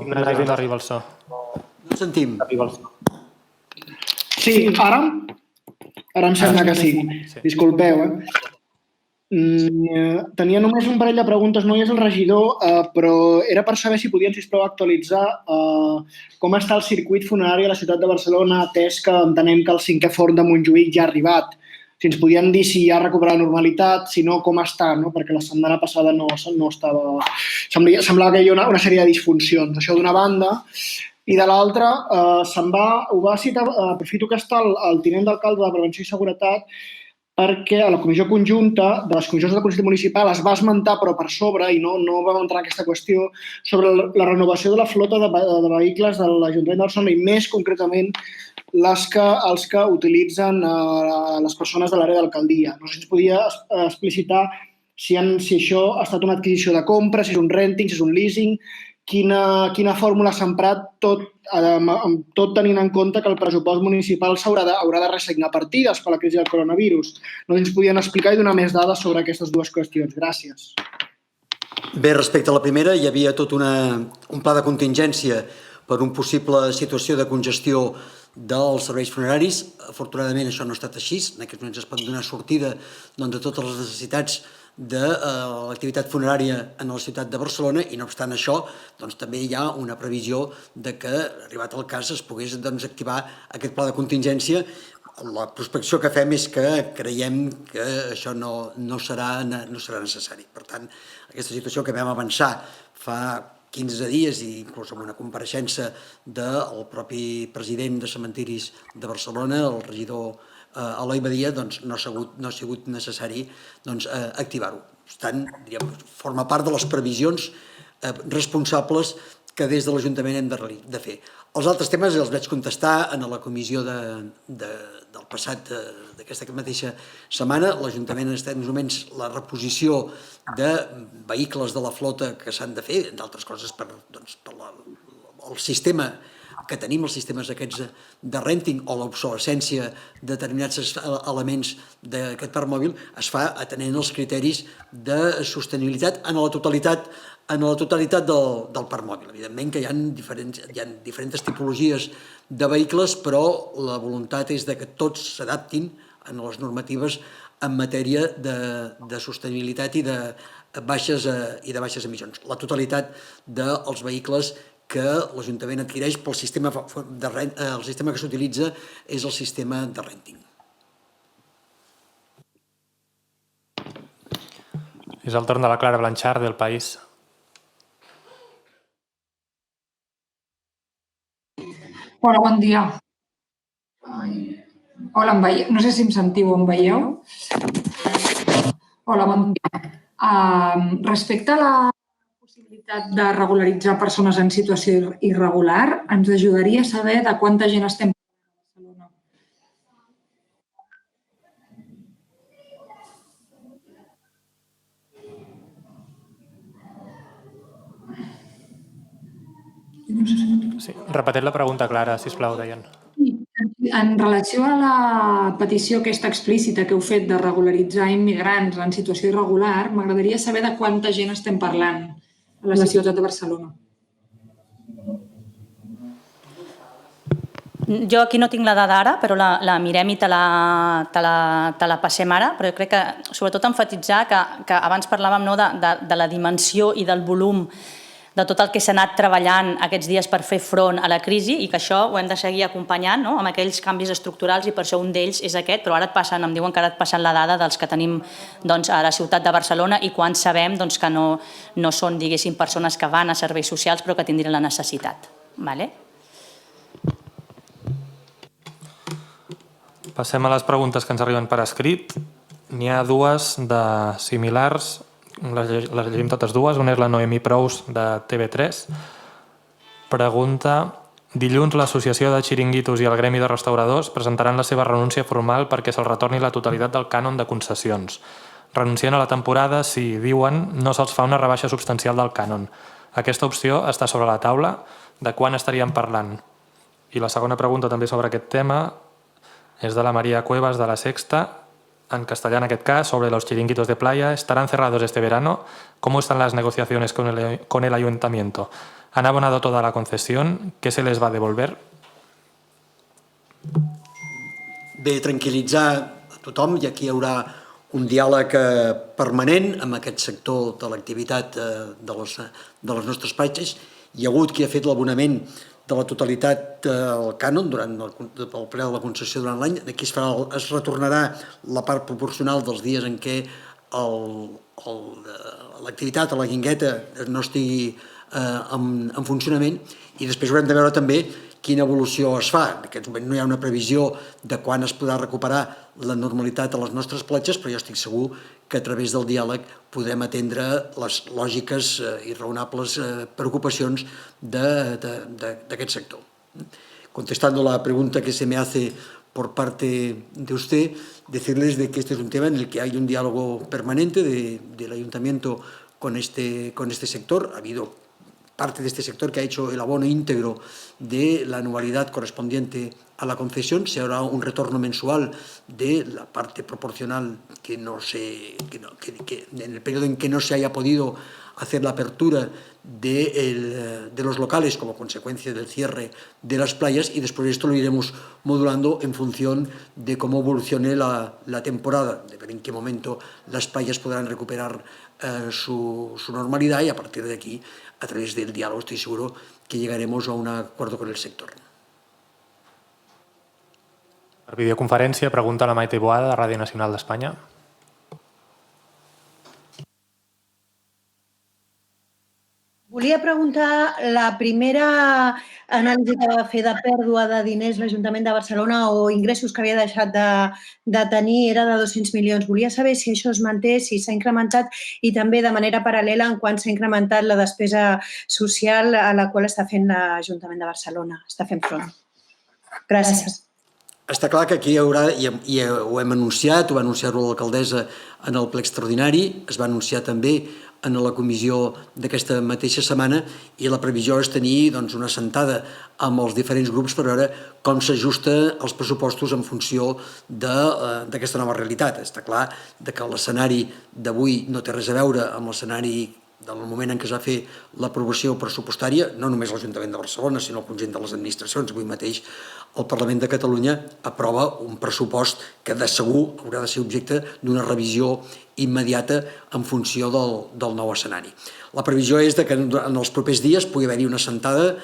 Ignasi, no arriba el so. No et sentim. Sí, ara em sembla que sí. Disculpeu, Tenia només un parell de preguntes, no hi és el regidor, però era per saber si podien, sisplau, actualitzar com està el circuit funerari a la ciutat de Barcelona, atès que entenem que el 5è forn de Montjuïc ja ha arribat. Si ens podien dir si ja ha recuperat la normalitat, si no, com està, no? Perquè la setmana passada no estava... Semblava que hi havia una sèrie de disfuncions. Això d'una banda. I de l'altra, ho va citar, aprofito que està el tinent d'alcalde de Prevenció i Seguretat, perquè a la comissió conjunta de les comissions del Consell Municipal es va esmentar, però per sobre, i no vam entrar en aquesta qüestió, sobre la renovació de la flota de vehicles de l'Ajuntament de Barcelona i més concretament els que utilitzen les persones de l'àrea d'alcaldia. No sé si ens podia explicitar si això ha estat una adquisició de compra, si és un renting, si és un leasing, quina fórmula s'ha emprat, tot tenint en compte que el pressupost municipal haurà de reassignar partides per la crisi del coronavirus. No ens podien explicar i donar més dades sobre aquestes dues qüestions. Gràcies. Bé, respecte a la primera, hi havia tot un pla de contingència per una possible situació de congestió dels serveis funeraris. Afortunadament això no ha estat així. En aquests moments es pot donar sortida a totes les necessitats de l'activitat funerària en la ciutat de Barcelona i no obstant això també hi ha una previsió de que, arribat el cas, es pogués activar aquest pla de contingència. La prospecció que fem és que creiem que això no serà necessari. Per tant, aquesta situació que vam avançar fa 15 dies i inclús amb una compareixença del propi president de Cementiris de Barcelona, el regidor Eloi Badia, no ha sigut necessari activar-ho. Per tant, forma part de les previsions responsables que des de l'Ajuntament hem de fer. Els altres temes els vaig contestar en la comissió del passat d'aquesta mateixa setmana. L'Ajuntament està en uns moments la reposició de vehicles de la flota que s'han de fer, entre altres coses per el sistema que tenim, els sistemes aquests de renting o l'obsolescència de determinats elements d'aquest parc mòbil es fa atenent els criteris de sostenibilitat en la totalitat del parc mòbil. Evidentment que hi ha diferents tipologies de vehicles, però la voluntat és que tots s'adaptin a les normatives en matèria de sostenibilitat i de baixes emissions. La totalitat dels vehicles que l'Ajuntament adquireix pel sistema que s'utilitza és el sistema de renting. És el torn de la Clara Blanchard, del País. Hola, bon dia. Hola, no sé si em sentiu o em veieu. Hola, bon dia. Respecte a la possibilitat de regularitzar persones en situació irregular, ens ajudaria a saber de quanta gent estem parlant a Barcelona. Sí, repetit la pregunta, Clara, sisplau, deien. En relació a la petició aquesta explícita que heu fet de regularitzar immigrants en situació irregular, m'agradaria saber de quanta gent estem parlant a la ciutat de Barcelona. Jo aquí no tinc la dada ara, però la mirem i te la passem ara, però jo crec que sobretot emfatitzar que abans parlàvem de la dimensió i del volum de tot el que s'ha anat treballant aquests dies per fer front a la crisi i que això ho hem de seguir acompanyant amb aquells canvis estructurals i per això un d'ells és aquest, però ara em diuen que ara et passen la dada dels que tenim a la ciutat de Barcelona i quan sabem que no són, diguéssim, persones que van a serveis socials però que tindrien la necessitat. Passem a les preguntes que ens arriben per escrit. N'hi ha dues de similars. Les llegim totes dues. Una és la Noemí Prous, de TV3. Pregunta: dilluns l'Associació de Xiringuitos i el Gremi de Restauradors presentaran la seva renúncia formal perquè se'ls retorni la totalitat del cànon de concessions. Renuncien a la temporada si, diuen, no se'ls fa una rebaixa substancial del cànon. Aquesta opció està sobre la taula. De quan estaríem parlant? I la segona pregunta també sobre aquest tema es de la María Cuevas, de La Sexta, en castellà en aquest cas, sobre los chiringuitos de playa. ¿Estarán cerrados este verano? ¿Cómo están las negociaciones con el ayuntamiento? ¿Han abonado toda la concesión? ¿Qué se les va a devolver? Bé, tranquil·litzar a tothom, i aquí hi haurà un diàleg permanent amb aquest sector de l'activitat de les nostres platges. Hi ha hagut qui ha fet l'abonament de la totalitat del cànon durant el període de la concessió durant l'any. Aquí es retornarà la part proporcional dels dies en què l'activitat a la Guingueta no estigui en funcionament, i després haurem de veure també quina evolució es fa. En aquest moment no hi ha una previsió de quan es podrà recuperar la normalitat a les nostres platges, però jo estic segur que a través del diàleg podrem atendre les lògiques i raonables preocupacions d'aquest sector. Contestando la pregunta que se me hace por parte de usted, decirles de que este es un tema en el que hay un diálogo permanente del ayuntamiento con este sector. Ha habido parte de este sector que ha hecho el abono íntegro de la anualidad correspondiente a la concesión. Se hará un retorno mensual de la parte proporcional que en el periodo en que no se haya podido hacer la apertura de los locales como consecuencia del cierre de las playas, y después esto lo iremos modulando en función de cómo evolucione la temporada, de ver en qué momento las playas podrán recuperar su normalidad, y a partir de aquí, a través del diálogo, estoy seguro que llegaremos a un acuerdo con el sector. Per videoconferència, pregunta la Maite Boada, de Ràdio Nacional d'Espanya. Volia preguntar, la primera anàlisi que va fer de pèrdua de diners l'Ajuntament de Barcelona o ingressos que havia deixat de tenir era de 200 milions. Volia saber si això es manté, si s'ha incrementat, i també de manera paral·lela en quant s'ha incrementat la despesa social a la qual està fent l'Ajuntament de Barcelona, està fent front. Gràcies. Està clar que aquí hi haurà, i ho hem anunciat, ho va anunciar-ho l'alcaldessa en el ple extraordinari, es va anunciar també en la comissió d'aquesta mateixa setmana, i la previsió és tenir una assentada amb els diferents grups per veure com s'ajusta els pressupostos en funció d'aquesta nova realitat. Està clar que l'escenari d'avui no té res a veure amb l'escenari del moment en què es va fer l'aprovació pressupostària, no només l'Ajuntament de Barcelona, sinó el conjunt de les administracions. Avui mateix el Parlament de Catalunya aprova un pressupost que de segur haurà de ser objecte d'una revisió immediata en funció del nou escenari. La previsió és que en els propers dies pugui haver-hi una assentada,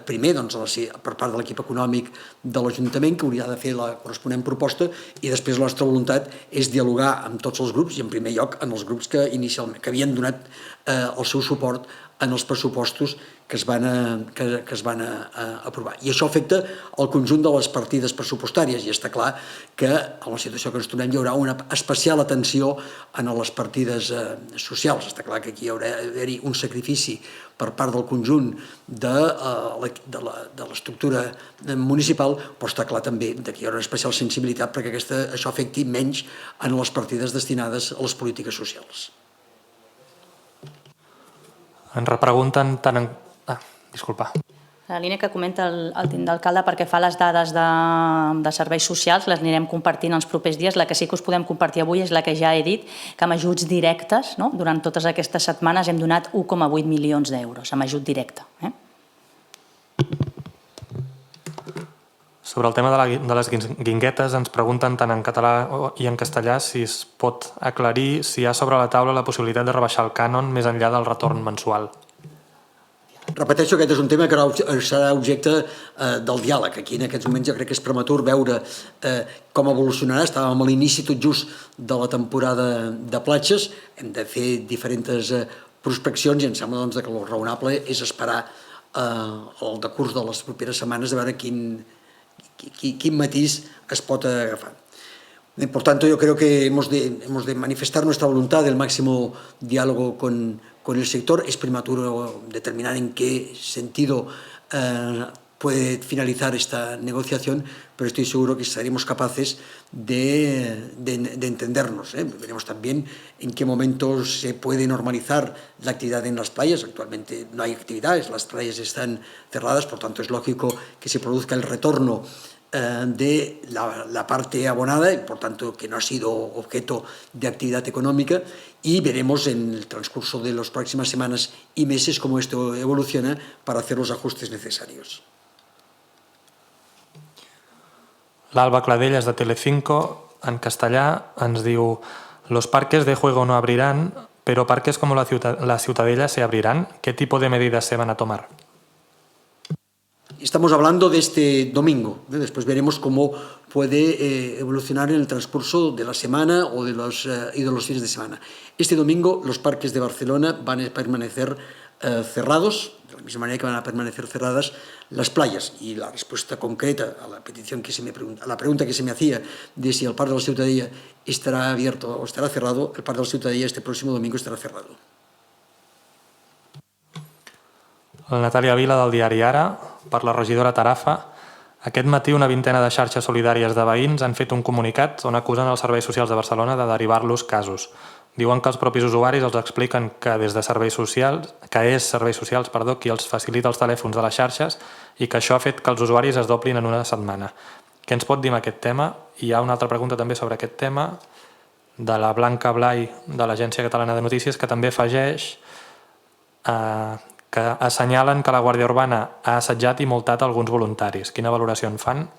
primer per part de l'equip econòmic de l'Ajuntament, que hauria de fer la corresponent proposta, i després la nostra voluntat és dialogar amb tots els grups, i en primer lloc en els grups que havien donat el seu suport en els pressupostos que es van aprovar. I això afecta el conjunt de les partides pressupostàries, i està clar que en la situació que ens trobem hi haurà una especial atenció en les partides socials. Està clar que aquí haurà d'haver-hi un sacrifici per part del conjunt de l'estructura municipal, però està clar també que hi haurà una especial sensibilitat perquè això afecti menys en les partides destinades a les polítiques socials. Ens repregunten tant en... disculpa. La línia que comenta el tinent d'alcalde, perquè fa les dades de serveis socials, les anirem compartint els propers dies. La que sí que us podem compartir avui és la que ja he dit, que amb ajuts directes, durant totes aquestes setmanes hem donat 1,8 milions d'euros amb ajut directe. Sobre el tema de les guinguetes, ens pregunten tant en català i en castellà si es pot aclarir si hi ha sobre la taula la possibilitat de rebaixar el cànon més enllà del retorn mensual. Repeteixo, aquest és un tema que serà objecte del diàleg. Aquí en aquests moments jo crec que és prematur veure com evolucionarà. Estàvem a l'inici tot just de la temporada de platges, hem de fer diferents prospeccions i em sembla que el raonable és esperar el decurs de les properes setmanes a veure quin matís es pot agafar. Por tanto, yo creo que hemos de manifestar nuestra voluntad del máximo diálogo con el sector. Es prematuro determinar en qué sentido puede finalizar esta negociación, pero estoy seguro que seremos capaces de entendernos. Veremos también en qué momento se puede normalizar la actividad en las playas. Actualmente no hay actividades, las playas están cerradas, por tanto es lógico que se produzca el retorno de la parte abonada y por tanto que no ha sido objeto de actividad económica, y veremos en el transcurso de las próximas semanas y meses cómo esto evoluciona para hacer los ajustes necesarios. L'Alba Cladellas de Telecinco, en castellà, ens diu: Los parques de juego no abrirán, pero parques como la Ciutadella se abrirán. ¿Qué tipo de medidas se van a tomar? Estamos hablando de este domingo. Después veremos cómo puede evolucionar en el transcurso de la semana o de los fines de semana. Este domingo los parques de Barcelona van a permanecer cerrados, de la misma manera que van a permanecer cerradas las playas. Y la respuesta concreta a la petición que a la pregunta que se me hacía de si el Parc de la Ciutadella estará abierto o estará cerrado, el Parc de la Ciutadella este próximo domingo estará cerrado. La Natàlia Vila, del diari Ara, per la regidora Tarafa. Aquest matí una vintena de xarxes solidàries de veïns han fet un comunicat on acusen els serveis socials de Barcelona de derivar-los casos. Diuen que els propis usuaris els expliquen que és Serveis Socials qui els facilita els telèfons de les xarxes i que això ha fet que els usuaris es doblin en una setmana. Què ens pot dir amb aquest tema? I hi ha una altra pregunta també sobre aquest tema de la Blanca Blai, de l'Agència Catalana de Notícies, que també afegeix que assenyalen que la Guàrdia Urbana ha assetjat i multat alguns voluntaris. Quina valoració en fan?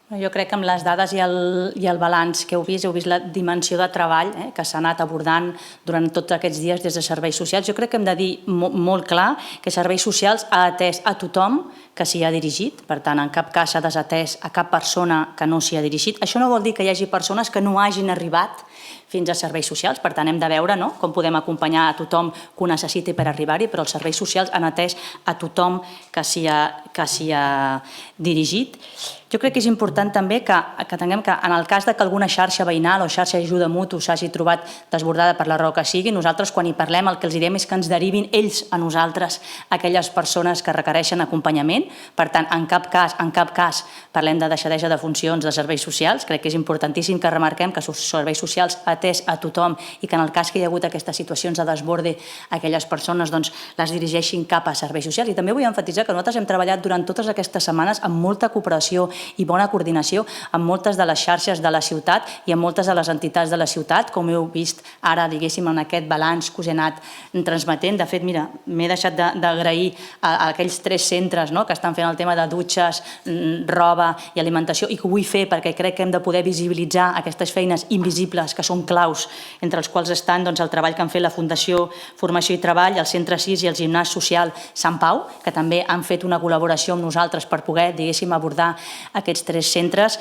Jo crec que amb les dades i el balanç que heu vist la dimensió de treball que s'ha anat abordant durant tots aquests dies des de Serveis Socials. Jo crec que hem de dir molt clar que Serveis Socials ha atès a tothom que s'hi ha dirigit, per tant, en cap cas s'ha desatès a cap persona que no s'hi ha dirigit. Això no vol dir que hi hagi persones que no hagin arribat fins a Serveis Socials, per tant, hem de veure com podem acompanyar a tothom que ho necessiti per arribar-hi, però els Serveis Socials han atès a tothom que s'hi ha dirigit. Jo crec que és important també que tinguem que, en el cas que alguna xarxa veïnal o xarxa d'ajuda mutu s'hagi trobat desbordada per la raó que sigui, nosaltres quan hi parlem el que els diem és que ens derivin ells a nosaltres, aquelles persones que requereixen acompanyament. Per tant, en cap cas parlem de deixadesa de funcions de serveis socials. Crec que és importantíssim que remarquem que els serveis socials ha atès a tothom i que en el cas que hi ha hagut aquestes situacions de desborde, aquelles persones les dirigeixin cap a serveis socials. I també vull emfatitzar que nosaltres hem treballat durant totes aquestes setmanes amb molta cooperació i bona coordinació amb moltes de les xarxes de la ciutat i amb moltes de les entitats de la ciutat, com heu vist ara, diguéssim, en aquest balanç que us he anat transmetent. De fet, mira, m'he deixat d'agrair a aquells 3 centres que estan fent el tema de dutxes, roba i alimentació, i que ho vull fer perquè crec que hem de poder visibilitzar aquestes feines invisibles que són claus, entre els quals estan el treball que han fet la Fundació Formació i Treball, el Centre 6 i el Gimnàs Social Sant Pau, que també han fet una col·laboració amb nosaltres per poder, diguéssim, abordar aquests 3 centres.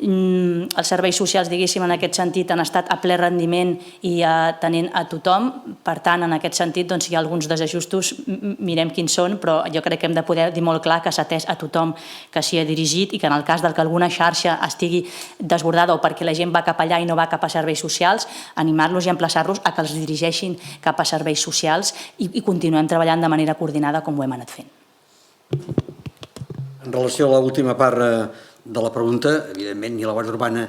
Els serveis socials, diguéssim, en aquest sentit han estat a ple rendiment i atenent a tothom. Per tant, en aquest sentit, si hi ha alguns desajustos, mirem quins són, però jo crec que hem de poder dir molt clar que s'ha atès a tothom que s'hi ha dirigit i que en el cas que alguna xarxa estigui desbordada o perquè la gent va cap allà i no va cap a serveis socials, animar-los i emplaçar-los a que els dirigeixin cap a serveis socials i continuem treballant de manera coordinada com ho hem anat fent. En relació a l'última part de la pregunta, evidentment, ni la Guàrdia Urbana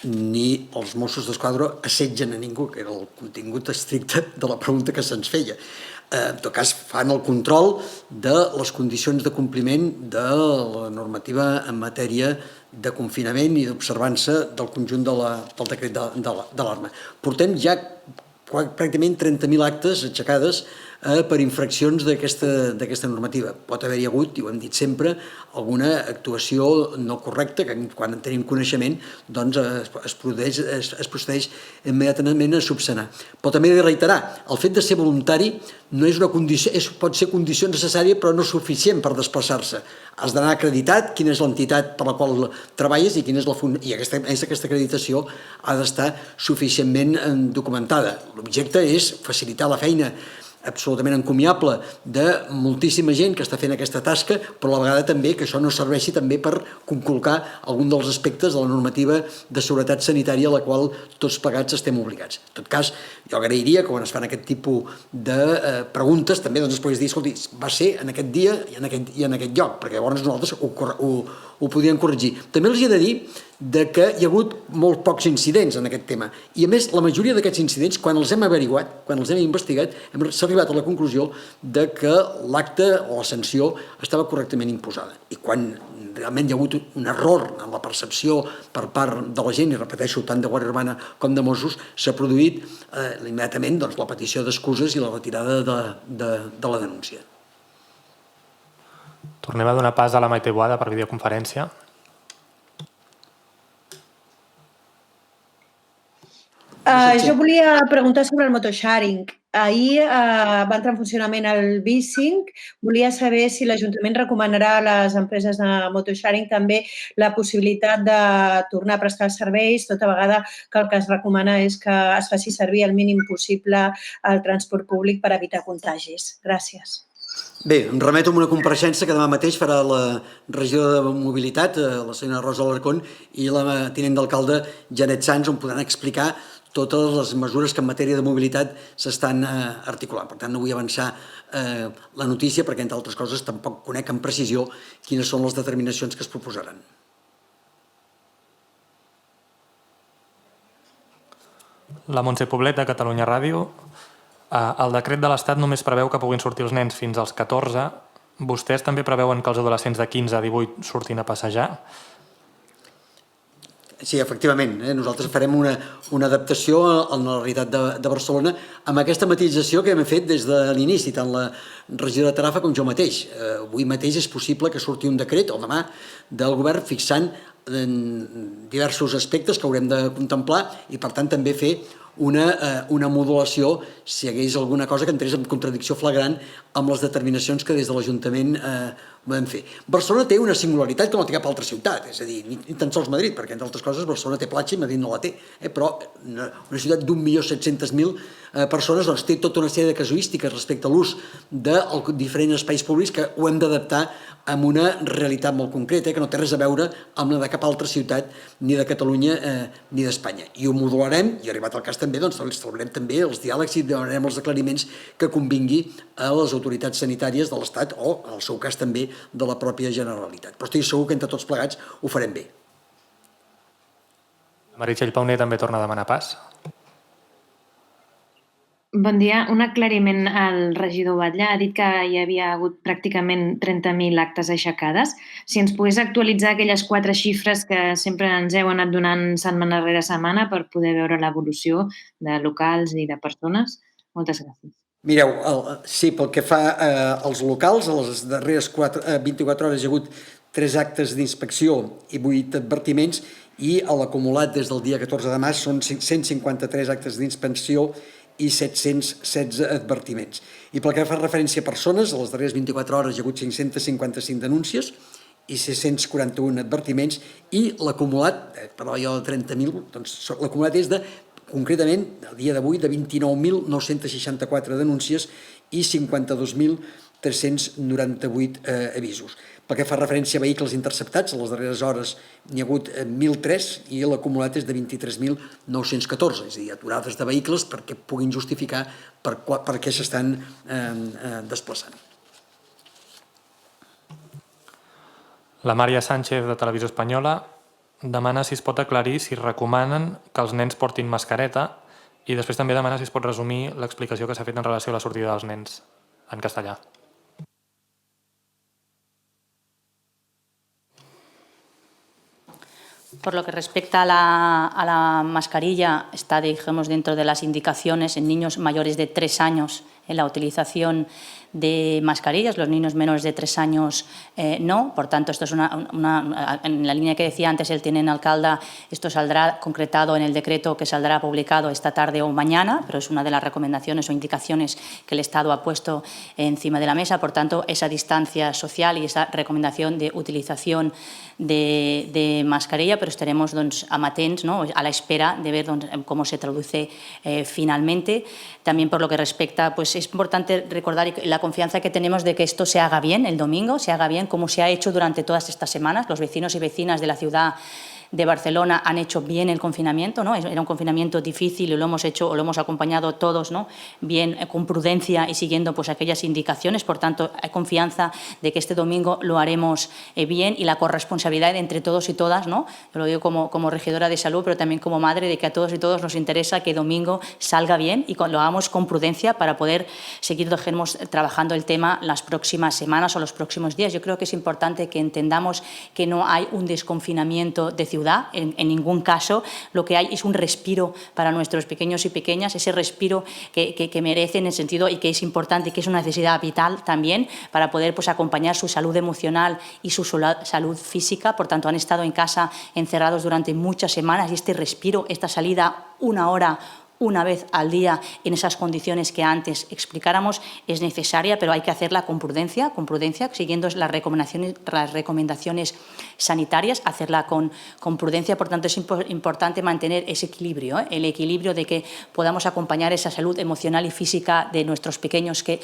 ni els Mossos d'Esquadra assetgen a ningú, que era el contingut estricte de la pregunta que se'ns feia. En tot cas, fan el control de les condicions de compliment de la normativa en matèria de confinament i d'observança del conjunt del decret d'alarma. Portem ja pràcticament 30.000 actes aixecades per infraccions d'aquesta normativa. Pot haver-hi hagut, i ho hem dit sempre, alguna actuació no correcta que quan en tenim coneixement es procedeix immediatament a subsanar. Però també he de reiterar, el fet de ser voluntari no és una condició, pot ser condició necessària però no suficient per desplaçar-se. Has d'anar acreditat quina és l'entitat per la qual treballes i aquesta acreditació ha d'estar suficientment documentada. L'objecte és facilitar la feina absolutament encomiable de moltíssima gent que està fent aquesta tasca, però a la vegada també que això no serveixi també per conculcar algun dels aspectes de la normativa de seguretat sanitària a la qual tots plegats estem obligats. En tot cas, jo agrairia que quan es fan aquest tipus de preguntes també es pogués dir, escolti, va ser en aquest dia i en aquest lloc, perquè llavors nosaltres ho podríem corregir. També els he de dir que hi ha hagut molt pocs incidents en aquest tema i a més la majoria d'aquests incidents quan els hem averiguat, quan els hem investigat s'ha arribat a la conclusió que l'acte o la sanció estava correctament imposada i quan realment hi ha hagut un error en la percepció per part de la gent, i repeteixo, tant de Guàrdia Urbana com de Mossos, s'ha produït immediatament la petició d'excuses i la retirada de la denúncia. Tornem a donar pas a la Maite Boada per videoconferència. Jo volia preguntar sobre el motosharing. Ahir va entrar en funcionament el B5. Volia saber si l'Ajuntament recomanarà a les empreses de motosharing també la possibilitat de tornar a prestar serveis, tota vegada que el que es recomana és que es faci servir el mínim possible el transport públic per evitar contagis. Gràcies. Bé, em remeto a una compareixença que demà mateix farà la regidora de Mobilitat, la senyora Rosa Alarcón, i la tinent d'alcalde Janet Sans, on podran explicar totes les mesures que en matèria de mobilitat s'estan articulant. Per tant, no vull avançar la notícia perquè, entre altres coses, tampoc conec amb precisió quines són les determinacions que es proposaran. La Montse Poblet, de Catalunya Ràdio. El decret de l'Estat només preveu que puguin sortir els nens fins als 14. Vostès també preveuen que els adolescents de 15 a 18 surtin a passejar? Sí, efectivament. Nosaltres farem una adaptació a la realitat de Barcelona amb aquesta matisació que hem fet des de l'inici, tant la regidora Tarafa com jo mateix. Avui mateix és possible que surti un decret, o demà, del govern fixant diversos aspectes que haurem de contemplar i, per tant, també fer una modulació si hi hagués alguna cosa que entrés en contradicció flagrant amb les determinacions que des de l'Ajuntament podem fer. Barcelona té una singularitat que no té cap altra ciutat, és a dir, ni tan sols Madrid, perquè, entre altres coses, Barcelona té platja i Madrid no la té, però una ciutat d'1.700.000 persones doncs, té tota una sèrie de casuístiques respecte a l'ús de diferents espais públics que ho hem d'adaptar amb una realitat molt concreta que no té res a veure amb la de cap altra ciutat ni de Catalunya ni d'Espanya. I ho modularem, i arribat al cas també, doncs celebrem també els diàlegs i demanarem els aclariments que convingui a les autoritats sanitàries de l'Estat o, en el seu cas també, de la pròpia Generalitat. Però estic segur que entre tots plegats ho farem bé. Meritxell Pauner també torna a demanar pas. Bon dia. Un aclariment al regidor Batlle. Ha dit que hi havia hagut pràcticament 30.000 actes aixecades. Si ens pogués actualitzar aquelles 4 xifres que sempre ens heu anat donant setmana rere setmana per poder veure l'evolució de locals i de persones. Moltes gràcies. Mireu, sí, pel que fa als locals, a les darreres 24 hores hi ha hagut 3 actes d'inspecció i 8 advertiments i a l'acumulat des del dia 14 de març són 153 actes d'inspecció i 716 advertiments. I pel que fa referència a persones, a les darreres 24 hores hi ha hagut 555 denúncies i 641 advertiments i l'acumulat, parlava jo de 30.000, doncs l'acumulat és de, concretament, a dia d'avui, de 29.964 denúncies i 52.398 avisos. Pel que fa referència a vehicles interceptats, a les darreres hores n'hi ha hagut 1.003 i l'acumulat és de 23.914, és a dir, aturades de vehicles perquè puguin justificar per què s'estan desplaçant. La Mària Sánchez, de Televisió Espanyola, demana si es pot aclarir si recomanen que els nens portin mascareta i després també demana si es pot resumir l'explicació que s'ha fet en relació a la sortida dels nens en castellà. Por lo que respecta a la mascarilla, está, digamos, dentro de las indicaciones en niños mayores de 3 años en la utilización de mascarillas, los niños menores de 3 años no. Por tanto, esto es en la línea que decía antes el teniente alcalde, esto saldrá concretado en el decreto que saldrá publicado esta tarde o mañana, pero es una de las recomendaciones o indicaciones que el Estado ha puesto encima de la mesa. Por tanto, esa distancia social y esa recomendación de utilización de mascarilla, pero estaremos amatents, ¿no?, a la espera de ver cómo se traduce finalmente. También por lo que respecta, pues es importante recordar la confianza que tenemos de que esto se haga bien el domingo, se haga bien como se ha hecho durante todas estas semanas. Los vecinos y vecinas de la ciudad de Barcelona han hecho bien el confinamiento, ¿no? Era un confinamiento difícil y lo hemos hecho o lo hemos acompañado todos, ¿no?, bien, con prudencia y siguiendo pues aquellas indicaciones. Por tanto, hay confianza de que este domingo lo haremos bien y la corresponsabilidad entre todos y todas, ¿no? Yo lo digo como regidora de salud, pero también como madre, de que a todos y todos nos interesa que domingo salga bien y lo hagamos con prudencia para poder seguir trabajando el tema las próximas semanas o los próximos días. Yo creo que es importante que entendamos que no hay un desconfinamiento de ciudad ciudad. En ningún caso lo que hay es un respiro para nuestros pequeños y pequeñas, ese respiro que merecen en el sentido y que es importante y que es una necesidad vital también para poder pues, acompañar su salud emocional y su salud física. Por tanto, han estado en casa encerrados durante muchas semanas y este respiro, esta salida una hora, una vez al día en esas condiciones que antes explicáramos es necesaria, pero hay que hacerla con prudencia, siguiendo las recomendaciones sanitarias, hacerla con prudencia. Por tanto, es importante mantener ese equilibrio, el equilibrio de que podamos acompañar esa salud emocional y física de nuestros pequeños, que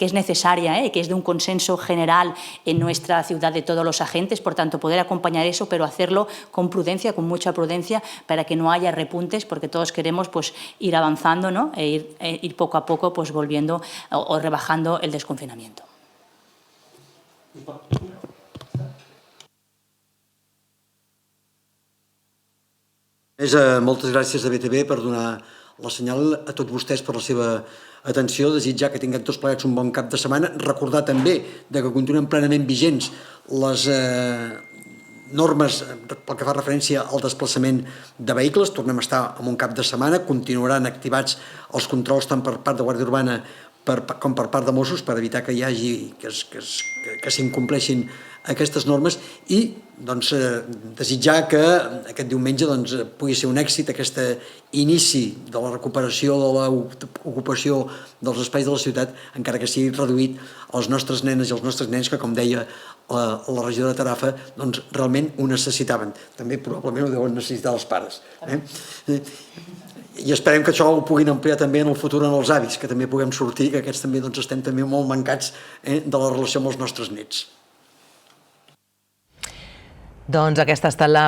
es necesaria, que es de un consenso general en nuestra ciudad de todos los agentes. Por tanto, poder acompañar eso, pero hacerlo con prudencia, con mucha prudencia, para que no haya repuntes, porque todos queremos pues, ir avanzando, ¿no? Ir poco a poco pues, volviendo o rebajando el desconfinamiento. Moltes gràcies a BTV per donar la senyal, a tots vostès per la seva atenció, desitjar que tinguem tots plegats un bon cap de setmana, recordar també que continuen plenament vigents les normes pel que fa referència al desplaçament de vehicles. Tornem a estar en un cap de setmana, continuaran activats els controls tant per part de Guàrdia Urbana com per part de Mossos per evitar que hi hagi que s'incompleixin aquestes normes i desitjar que aquest diumenge pugui ser un èxit aquest inici de la recuperació de l'ocupació dels espais de la ciutat, encara que sigui reduït a les nostres nenes i els nostres nens que, com deia la regidora de Tarafa, realment ho necessitaven. També probablement ho deuen necessitar els pares. I esperem que això ho puguin ampliar també en el futur en els avis, que també puguem sortir, que aquests també estem també molt mancats de la relació amb els nostres nets. Doncs aquesta ha estat la